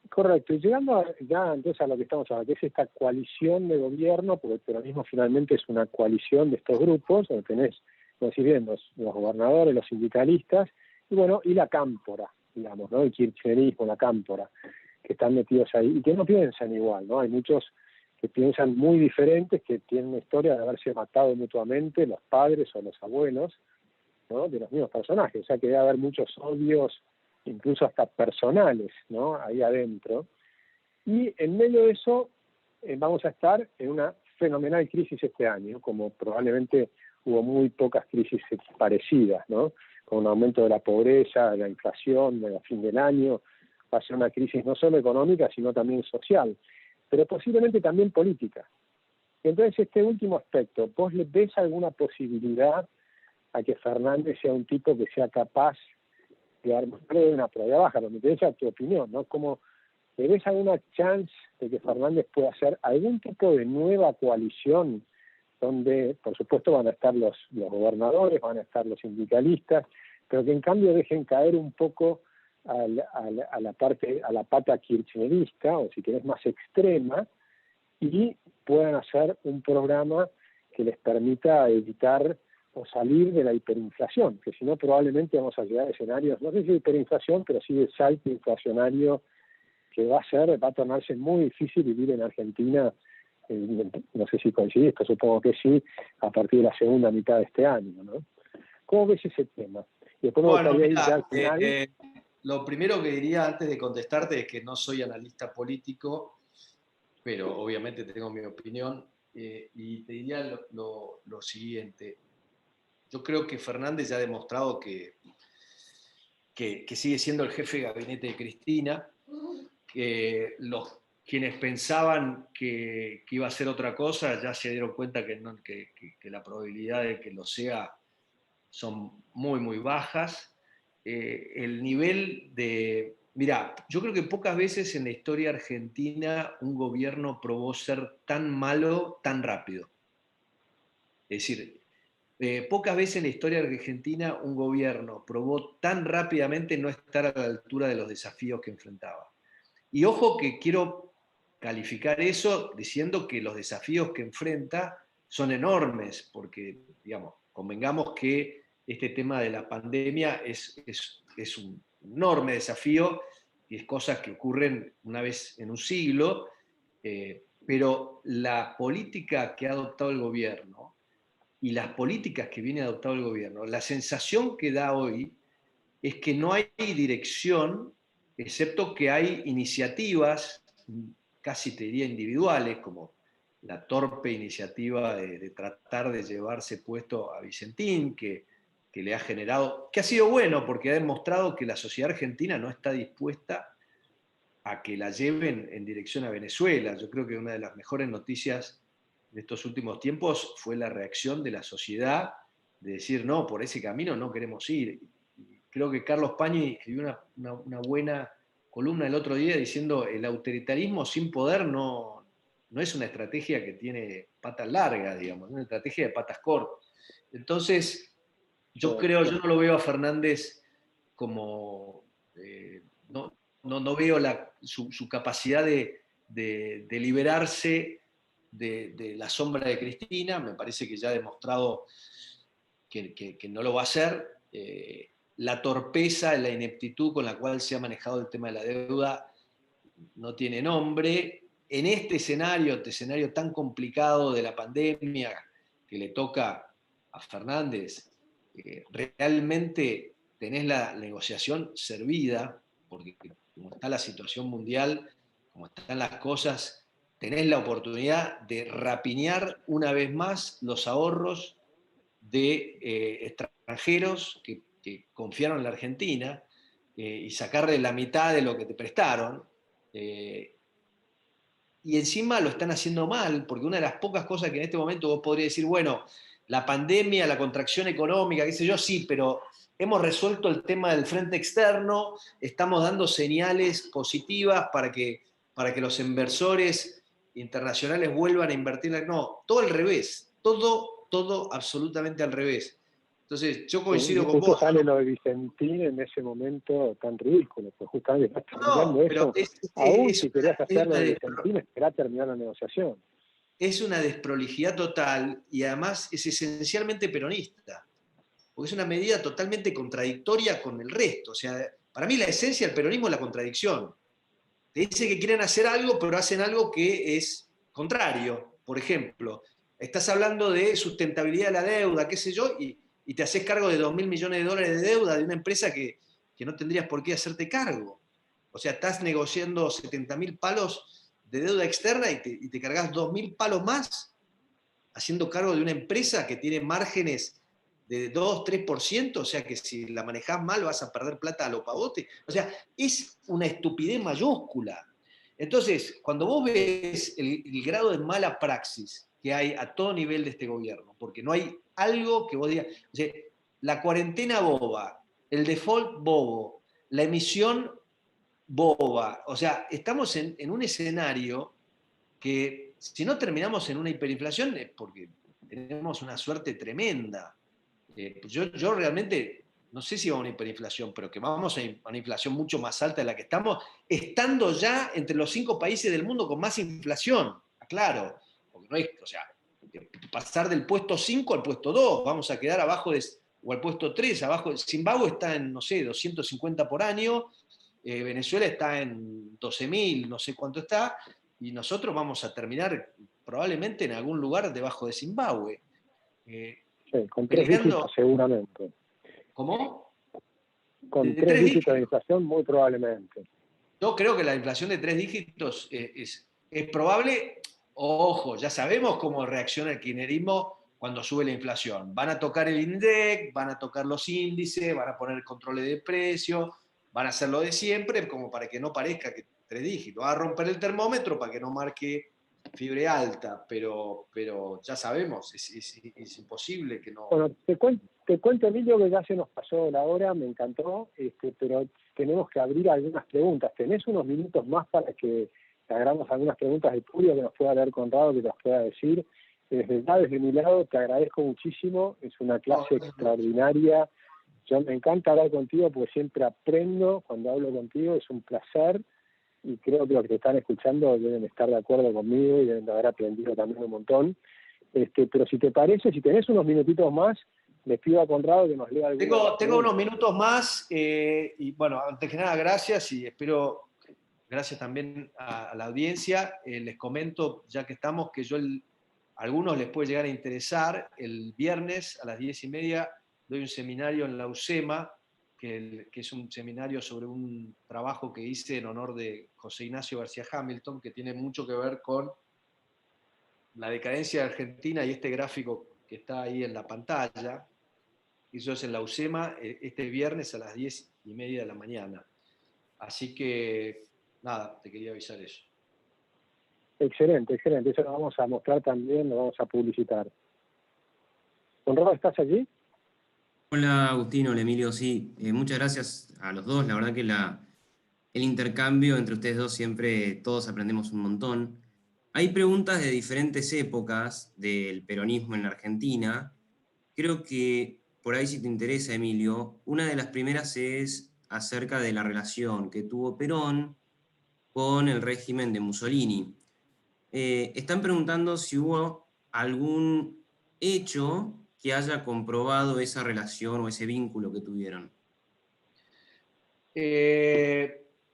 Correcto, y llegando ya entonces a lo que estamos hablando, que es esta coalición de gobierno, porque el peronismo finalmente es una coalición de estos grupos, donde tenés, como decís bien, los gobernadores, los sindicalistas, y bueno, y la cámpora, digamos, ¿no? El kirchnerismo, la cámpora, que están metidos ahí, y que no piensan igual, ¿no? Hay muchos que piensan muy diferentes, que tienen una historia de haberse matado mutuamente, los padres o los abuelos, ¿no? De los mismos personajes, o sea que debe haber muchos odios, incluso hasta personales, ¿no? Ahí adentro. Y en medio de eso vamos a estar en una fenomenal crisis este año, como probablemente hubo muy pocas crisis parecidas, ¿no? Con un aumento de la pobreza, de la inflación, de fin del año, va a ser una crisis no solo económica, sino también social, pero posiblemente también política. Entonces, este último aspecto, ¿vos le ves alguna posibilidad a que Fernández sea un tipo que sea capaz de armar una prueba baja? Me interesa tu opinión, ¿no? ¿Cómo le ves alguna chance de que Fernández pueda hacer algún tipo de nueva coalición donde, por supuesto, van a estar los gobernadores, van a estar los sindicalistas, pero que en cambio dejen caer un poco a la pata kirchnerista, o si querés más extrema, y puedan hacer un programa que les permita evitar o salir de la hiperinflación, que si no probablemente vamos a llegar a escenarios, no sé si de hiperinflación, pero sí de salto inflacionario que va a tornarse muy difícil vivir en Argentina, no sé si coincidís, pero supongo que sí, a partir de la segunda mitad de este año, ¿no? ¿Cómo ves ese tema? Y después me Bueno, gustaría ir ya mira, al final. lo primero que diría antes de contestarte es que no soy analista político, pero obviamente tengo mi opinión, y te diría lo siguiente. Yo creo que Fernández ya ha demostrado que sigue siendo el jefe de gabinete de Cristina, que quienes pensaban que iba a ser otra cosa ya se dieron cuenta que la probabilidad de que lo sea son muy, muy bajas. El nivel de. Mirá, yo creo que pocas veces en la historia argentina un gobierno probó ser tan malo tan rápido. Es decir, pocas veces en la historia argentina un gobierno probó tan rápidamente no estar a la altura de los desafíos que enfrentaba. Y ojo que quiero calificar eso diciendo que los desafíos que enfrenta son enormes, porque, digamos, convengamos que este tema de la pandemia es un enorme desafío y es cosas que ocurren una vez en un siglo, pero la política que ha adoptado el gobierno y las políticas que viene adoptado el gobierno, la sensación que da hoy es que no hay dirección, excepto que hay iniciativas, casi te diría individuales, como la torpe iniciativa de tratar de llevarse puesto a Vicentín, que le ha generado, que ha sido bueno porque ha demostrado que la sociedad argentina no está dispuesta a que la lleven en dirección a Venezuela. Yo creo que una de las mejores noticias de estos últimos tiempos fue la reacción de la sociedad de decir, no, por ese camino no queremos ir. Y creo que Carlos Pañi escribió una buena columna el otro día diciendo, el autoritarismo sin poder no es una estrategia que tiene patas largas, digamos, es una estrategia de patas cortas. Entonces, yo no lo veo a Fernández como, no, no veo su capacidad de liberarse de la sombra de Cristina, me parece que ya ha demostrado que no lo va a hacer. La torpeza, la ineptitud con la cual se ha manejado el tema de la deuda no tiene nombre. En este escenario tan complicado de la pandemia que le toca a Fernández, realmente tenés la negociación servida, porque como está la situación mundial, como están las cosas, tenés la oportunidad de rapiñar una vez más los ahorros de extranjeros que confiaron en la Argentina y sacarle la mitad de lo que te prestaron. Eh, y encima lo están haciendo mal, porque una de las pocas cosas que en este momento vos podrías decir, bueno, la pandemia, la contracción económica, qué sé yo, sí, pero hemos resuelto el tema del frente externo, estamos dando señales positivas para que los inversores internacionales vuelvan a invertir. No, todo al revés, todo absolutamente al revés. Entonces, yo Y coincido con justo vos. sale lo de Vicentín en ese momento tan ridículo, pues justamente estás terminando No, pero eso. Aún si querías hacer lo de Vicentín, esperá terminar la negociación. es una desprolijidad total y además es esencialmente peronista, porque es una medida totalmente contradictoria con el resto. O sea, para mí la esencia del peronismo es la contradicción. Te dice que quieren hacer algo, pero hacen algo que es contrario. Por ejemplo, estás hablando de sustentabilidad de la deuda, qué sé yo, y te haces cargo de 2.000 millones de dólares de deuda de una empresa que no tendrías por qué hacerte cargo. O sea, estás negociando 70.000 palos de deuda externa y te cargas 2.000 palos más haciendo cargo de una empresa que tiene márgenes de 2-3%, o sea que si la manejás mal vas a perder plata a lo pavote. O sea, es una estupidez mayúscula. Entonces, cuando vos ves el grado de mala praxis que hay a todo nivel de este gobierno, porque no hay algo que vos digas, o sea, la cuarentena boba, el default bobo, la emisión boba, o sea, estamos en un escenario que si no terminamos en una hiperinflación es porque tenemos una suerte tremenda. Yo realmente no sé si va a una hiperinflación, pero que vamos a una inflación mucho más alta de la que estamos, estando ya entre los 5 países del mundo con más inflación. Claro, porque no es, o sea, pasar del puesto 5 al puesto 2, vamos a quedar abajo de, o al puesto 3, abajo. Zimbabue está en, no sé, 250 por año, Venezuela está en 12.000, no sé cuánto está, y nosotros vamos a terminar probablemente en algún lugar debajo de Zimbabue. Eh, Sí, con 3 dígitos Peleando, seguramente. ¿cómo? Con De tres tres dígitos de dígitos. inflación muy probablemente. Yo creo que la inflación de 3 dígitos es probable. Ojo, ya sabemos cómo reacciona el kirchnerismo cuando sube la inflación. Van a tocar el INDEC, van a tocar los índices, van a poner controles de precios, van a hacer lo de siempre, como para que no parezca que 3 dígitos. Va a romper el termómetro para que no marque fiebre alta, pero ya sabemos, es imposible que no. Bueno, te cuento, Emilio, que ya se nos pasó la hora, me encantó, pero tenemos que abrir algunas preguntas. ¿Tenés unos minutos más para que hagamos algunas preguntas de Tulio que nos pueda haber contado, que nos pueda decir? Desde mi lado, te agradezco muchísimo, es una clase extraordinaria. Yo me encanta hablar contigo porque siempre aprendo cuando hablo contigo, es un placer y creo que los que te están escuchando deben estar de acuerdo conmigo y deben de haber aprendido también un montón. Pero si te parece, si tenés unos minutitos más, les pido a Conrado que nos lea algunas de las Tengo unos preguntas. minutos más y bueno, antes que nada, gracias y espero, gracias también a la audiencia. Les comento, ya que estamos, que yo a algunos les puede llegar a interesar. El viernes a las 10:30 doy un seminario en la UCEMA, que es un seminario sobre un trabajo que hice en honor de José Ignacio García Hamilton, que tiene mucho que ver con la decadencia de Argentina y este gráfico que está ahí en la pantalla, eso es en la UCEMA este viernes a las 10:30 de la mañana. Así que, nada, te quería avisar eso. Excelente, excelente. Eso lo vamos a mostrar también, lo vamos a publicitar. Conrado, ¿estás allí? Hola Agustín, hola Emilio, sí, muchas gracias a los dos, la verdad que el intercambio entre ustedes dos siempre todos aprendemos un montón. Hay preguntas de diferentes épocas del peronismo en la Argentina, creo que por ahí si te interesa Emilio, una de las primeras es acerca de la relación que tuvo Perón con el régimen de Mussolini. Están preguntando si hubo algún hecho que haya comprobado esa relación o ese vínculo que tuvieron.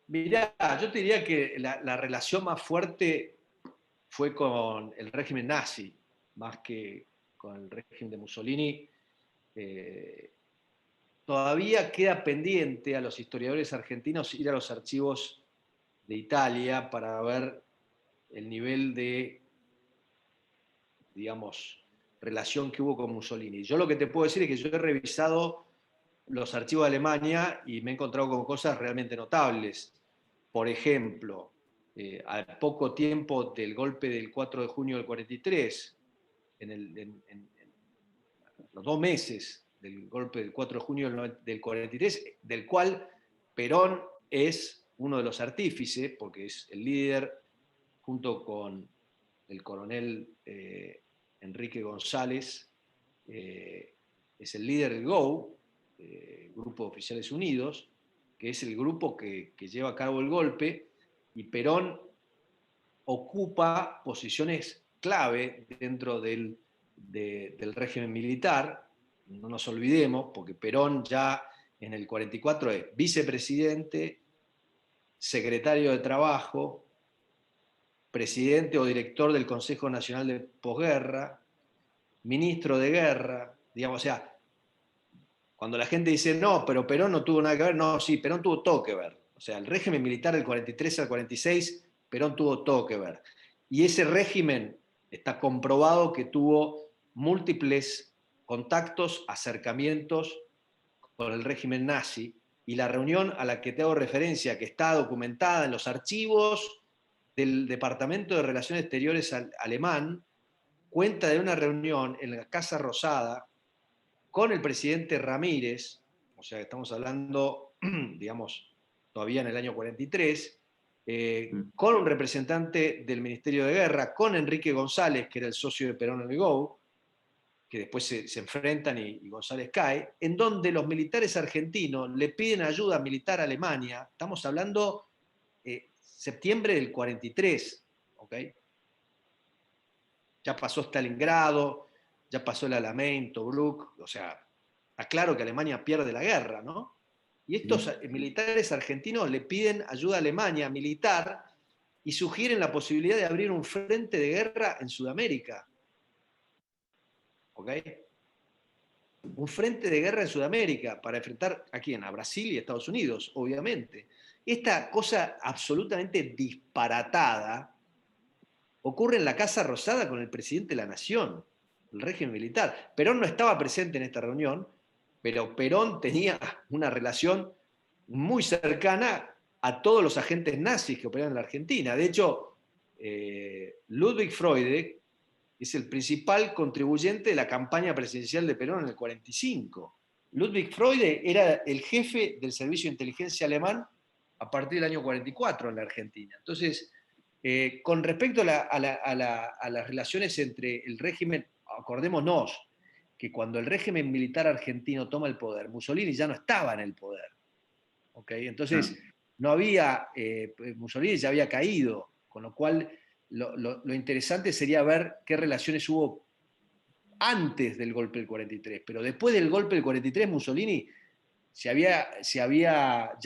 Mirá, yo te diría que la relación más fuerte fue con el régimen nazi, más que con el régimen de Mussolini. Todavía queda pendiente a los historiadores argentinos ir a los archivos de Italia para ver el nivel de, digamos, relación que hubo con Mussolini. Yo lo que te puedo decir es que yo he revisado los archivos de Alemania y me he encontrado con cosas realmente notables. Por ejemplo, al poco tiempo del golpe del 4 de junio del 43, en los 2 meses del golpe del 4 de junio del 43, del cual Perón es uno de los artífices, porque es el líder, junto con el coronel Enrique González, es el líder del GO, Grupo de Oficiales Unidos, que es el grupo que lleva a cabo el golpe, y Perón ocupa posiciones clave dentro del régimen militar. No nos olvidemos, porque Perón ya en el 44 es vicepresidente, secretario de Trabajo, presidente o director del Consejo Nacional de Posguerra, ministro de Guerra, digamos, o sea, cuando la gente dice, no, pero Perón no tuvo nada que ver, no, sí, Perón tuvo todo que ver. O sea, el régimen militar del 43 al 46, Perón tuvo todo que ver. Y ese régimen está comprobado que tuvo múltiples contactos, acercamientos con el régimen nazi, y la reunión a la que te hago referencia, que está documentada en los archivos del Departamento de Relaciones Exteriores alemán, cuenta de una reunión en la Casa Rosada con el presidente Ramírez, o sea, estamos hablando, digamos, todavía en el año 43, con un representante del Ministerio de Guerra, con Enrique González, que era el socio de Perón en el GO, que después se enfrentan y González cae, en donde los militares argentinos le piden ayuda militar a Alemania. Estamos hablando septiembre del 43, ¿ok? Ya pasó Stalingrado, ya pasó el Alamein, Tobruk, o sea, está claro que Alemania pierde la guerra, ¿no? Y estos militares argentinos le piden ayuda a Alemania militar y sugieren la posibilidad de abrir un frente de guerra en Sudamérica. ¿Ok? Un frente de guerra en Sudamérica para enfrentar a quién, a Brasil y a Estados Unidos, obviamente. Esta cosa absolutamente disparatada ocurre en la Casa Rosada con el presidente de la Nación, el régimen militar. Perón no estaba presente en esta reunión, pero Perón tenía una relación muy cercana a todos los agentes nazis que operaban en la Argentina. De hecho, Ludwig Freude es el principal contribuyente de la campaña presidencial de Perón en el 45. Ludwig Freude era el jefe del servicio de inteligencia alemán a partir del año 44 en la Argentina. Entonces, con respecto a las relaciones entre el régimen, acordémonos que cuando el régimen militar argentino toma el poder, Mussolini ya no estaba en el poder. ¿Okay? Entonces, no había, Mussolini ya había caído, con lo cual lo interesante sería ver qué relaciones hubo antes del golpe del 43, pero después del golpe del 43 Mussolini ya se había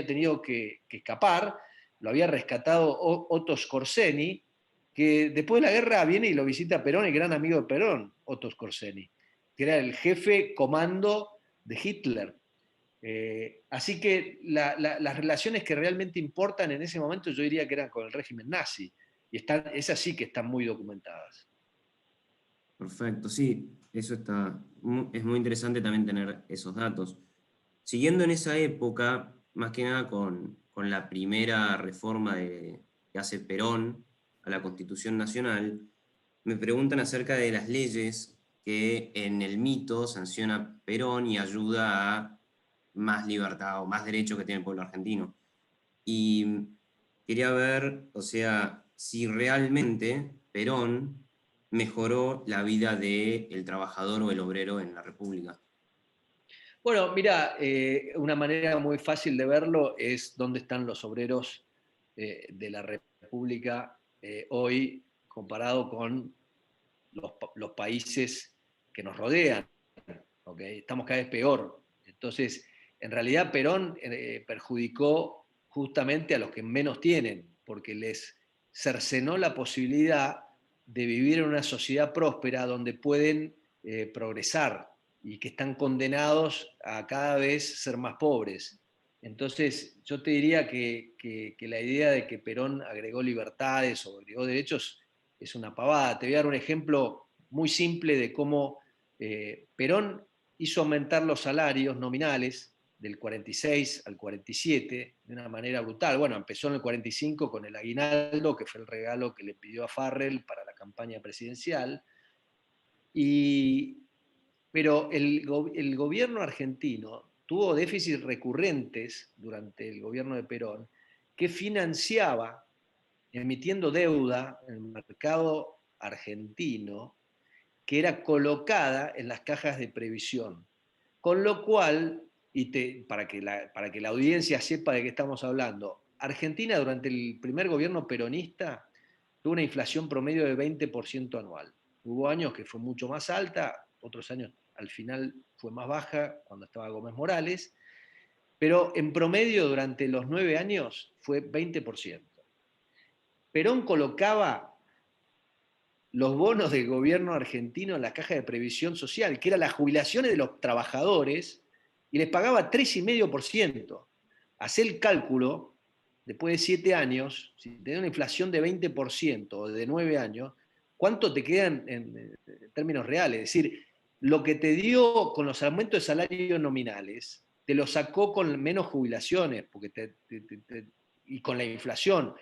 tenido que escapar, lo había rescatado Otto Skorzeny, que después de la guerra viene y lo visita Perón, el gran amigo de Perón, Otto Skorzeny, que era el jefe comando de Hitler. Así que las relaciones que realmente importan en ese momento yo diría que eran con el régimen nazi. Y esas sí que están muy documentadas. Perfecto, sí, es muy interesante también tener esos datos. Siguiendo en esa época, más que nada con la primera reforma que hace Perón a la Constitución Nacional, me preguntan acerca de las leyes que en el mito sanciona Perón y ayuda a más libertad o más derechos que tiene el pueblo argentino. Y quería ver, o sea, si realmente Perón mejoró la vida del trabajador o el obrero en la República. Bueno, mira, una manera muy fácil de verlo es dónde están los obreros de la República hoy comparado con los países que nos rodean. ¿Okay? Estamos cada vez peor. Entonces, en realidad Perón perjudicó justamente a los que menos tienen, porque les cercenó la posibilidad de vivir en una sociedad próspera donde pueden progresar y que están condenados a cada vez ser más pobres. Entonces, yo te diría que la idea de que Perón agregó libertades o agregó derechos es una pavada. Te voy a dar un ejemplo muy simple de cómo Perón hizo aumentar los salarios nominales del 46 al 47 de una manera brutal. Bueno, empezó en el 45 con el aguinaldo, que fue el regalo que le pidió a Farrell para la campaña presidencial, pero el gobierno argentino tuvo déficits recurrentes durante el gobierno de Perón que financiaba, emitiendo deuda en el mercado argentino, que era colocada en las cajas de previsión. Con lo cual, para que la audiencia sepa de qué estamos hablando, Argentina durante el primer gobierno peronista tuvo una inflación promedio de 20% anual. Hubo años que fue mucho más alta, otros años al final fue más baja cuando estaba Gómez Morales, pero en promedio durante los 9 años fue 20%. Perón colocaba los bonos del gobierno argentino en la caja de previsión social, que eran las jubilaciones de los trabajadores, y les pagaba 3,5%. Hacé el cálculo, después de 7 años, si tenés una inflación de 20% o de 9 años, ¿cuánto te quedan en términos reales? Es decir, lo que te dio con los aumentos de salarios nominales, te lo sacó con menos jubilaciones porque y con la inflación,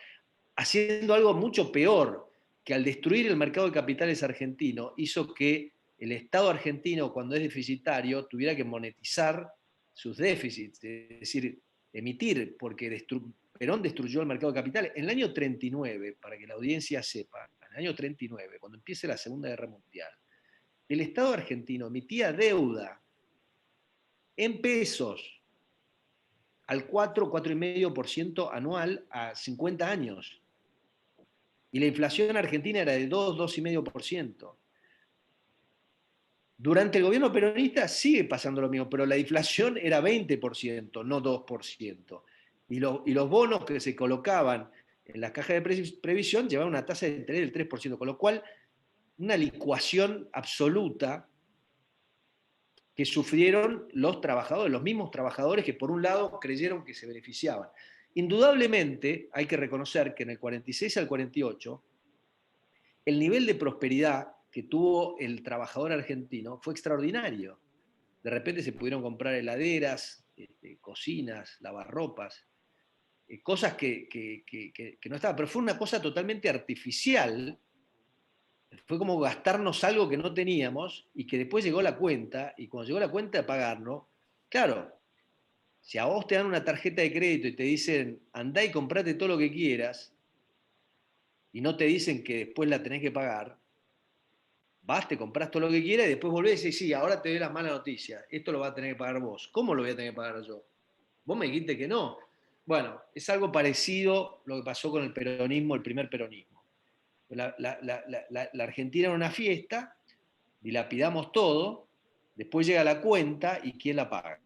haciendo algo mucho peor, que al destruir el mercado de capitales argentino hizo que el Estado argentino, cuando es deficitario, tuviera que monetizar sus déficits, es decir, emitir, porque Perón destruyó el mercado de capitales. En el año 39, para que la audiencia sepa, en el año 39, cuando empiece la Segunda Guerra Mundial, el Estado argentino emitía deuda en pesos al 4, 4,5% anual a 50 años. Y la inflación argentina era de 2, 2,5%. Durante el gobierno peronista sigue pasando lo mismo, pero la inflación era 20%, no 2%. Y los bonos que se colocaban en las cajas de previsión llevaban una tasa de interés del 3%, con lo cual una licuación absoluta que sufrieron los trabajadores, los mismos trabajadores que por un lado creyeron que se beneficiaban. Indudablemente hay que reconocer que en el 46 al 48 el nivel de prosperidad que tuvo el trabajador argentino fue extraordinario. De repente se pudieron comprar heladeras, cocinas, lavarropas, cosas que no estaban, pero fue una cosa totalmente artificial. Fue como gastarnos algo que no teníamos y que después llegó la cuenta, y cuando llegó la cuenta de pagarlo, claro, si a vos te dan una tarjeta de crédito y te dicen andá y comprate todo lo que quieras, y no te dicen que después la tenés que pagar, vas, te compras todo lo que quieras y después volvés y decís, sí, ahora te doy las malas noticias, esto lo vas a tener que pagar vos. ¿Cómo lo voy a tener que pagar yo? Vos me dijiste que no. Bueno, es algo parecido lo que pasó con el peronismo, el primer peronismo. La Argentina era una fiesta, dilapidamos todo, después llega la cuenta y ¿quién la paga?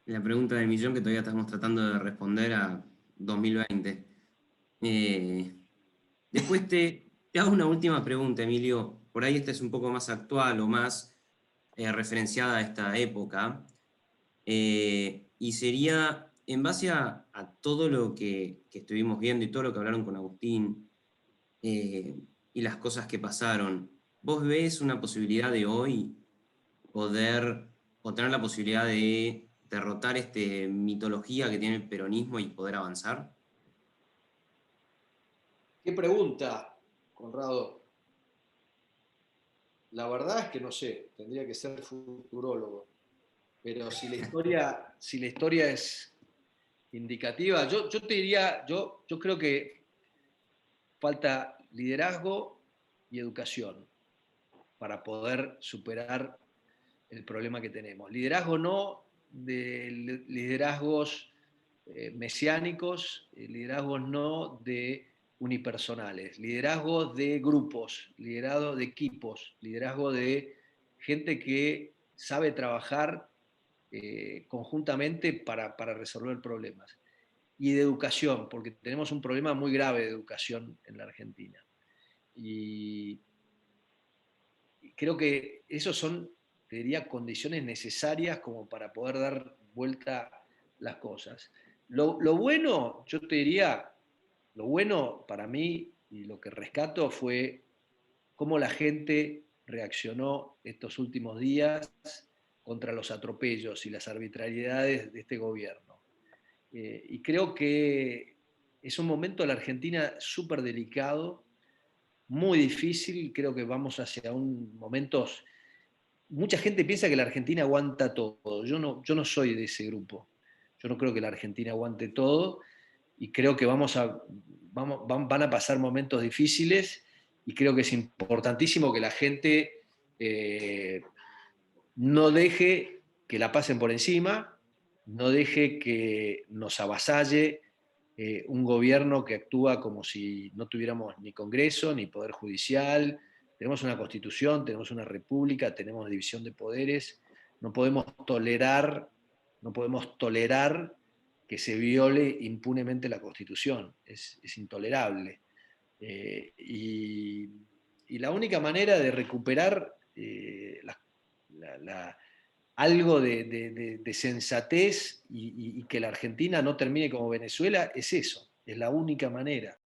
La pregunta del millón que todavía estamos tratando de responder a 2020. Después te hago una última pregunta, Emilio. Por ahí esta es un poco más actual o más referenciada a esta época. Y sería en base a todo lo que estuvimos viendo y todo lo que hablaron con Agustín, y las cosas que pasaron, ¿vos ves una posibilidad de hoy poder, o tener la posibilidad de derrotar esta mitología que tiene el peronismo y poder avanzar? ¿Qué pregunta, Conrado? La verdad es que no sé, tendría que ser futurólogo. Pero si la historia es indicativa, yo te diría, yo creo que falta liderazgo y educación para poder superar el problema que tenemos. Liderazgo no de liderazgos mesiánicos, liderazgos no de unipersonales, liderazgos de grupos, liderazgo de equipos, liderazgo de gente que sabe trabajar conjuntamente para resolver problemas. Y de educación, porque tenemos un problema muy grave de educación en la Argentina. Y creo que esos son, te diría, condiciones necesarias como para poder dar vuelta las cosas. Lo bueno, yo te diría, lo bueno para mí y lo que rescato fue cómo la gente reaccionó estos últimos días contra los atropellos y las arbitrariedades de este gobierno. Y creo que es un momento de la Argentina súper delicado, muy difícil, creo que vamos hacia un momentos. Mucha gente piensa que la Argentina aguanta todo. Yo no soy de ese grupo. Yo no creo que la Argentina aguante todo y creo que van a pasar momentos difíciles y creo que es importantísimo que la gente no deje que la pasen por encima, no deje que nos avasalle un gobierno que actúa como si no tuviéramos ni Congreso, ni Poder Judicial. Tenemos una Constitución, tenemos una República, tenemos división de poderes. No podemos tolerar, no podemos tolerar que se viole impunemente la Constitución. Es intolerable. Y la única manera de recuperar algo de sensatez y que la Argentina no termine como Venezuela es eso, es la única manera.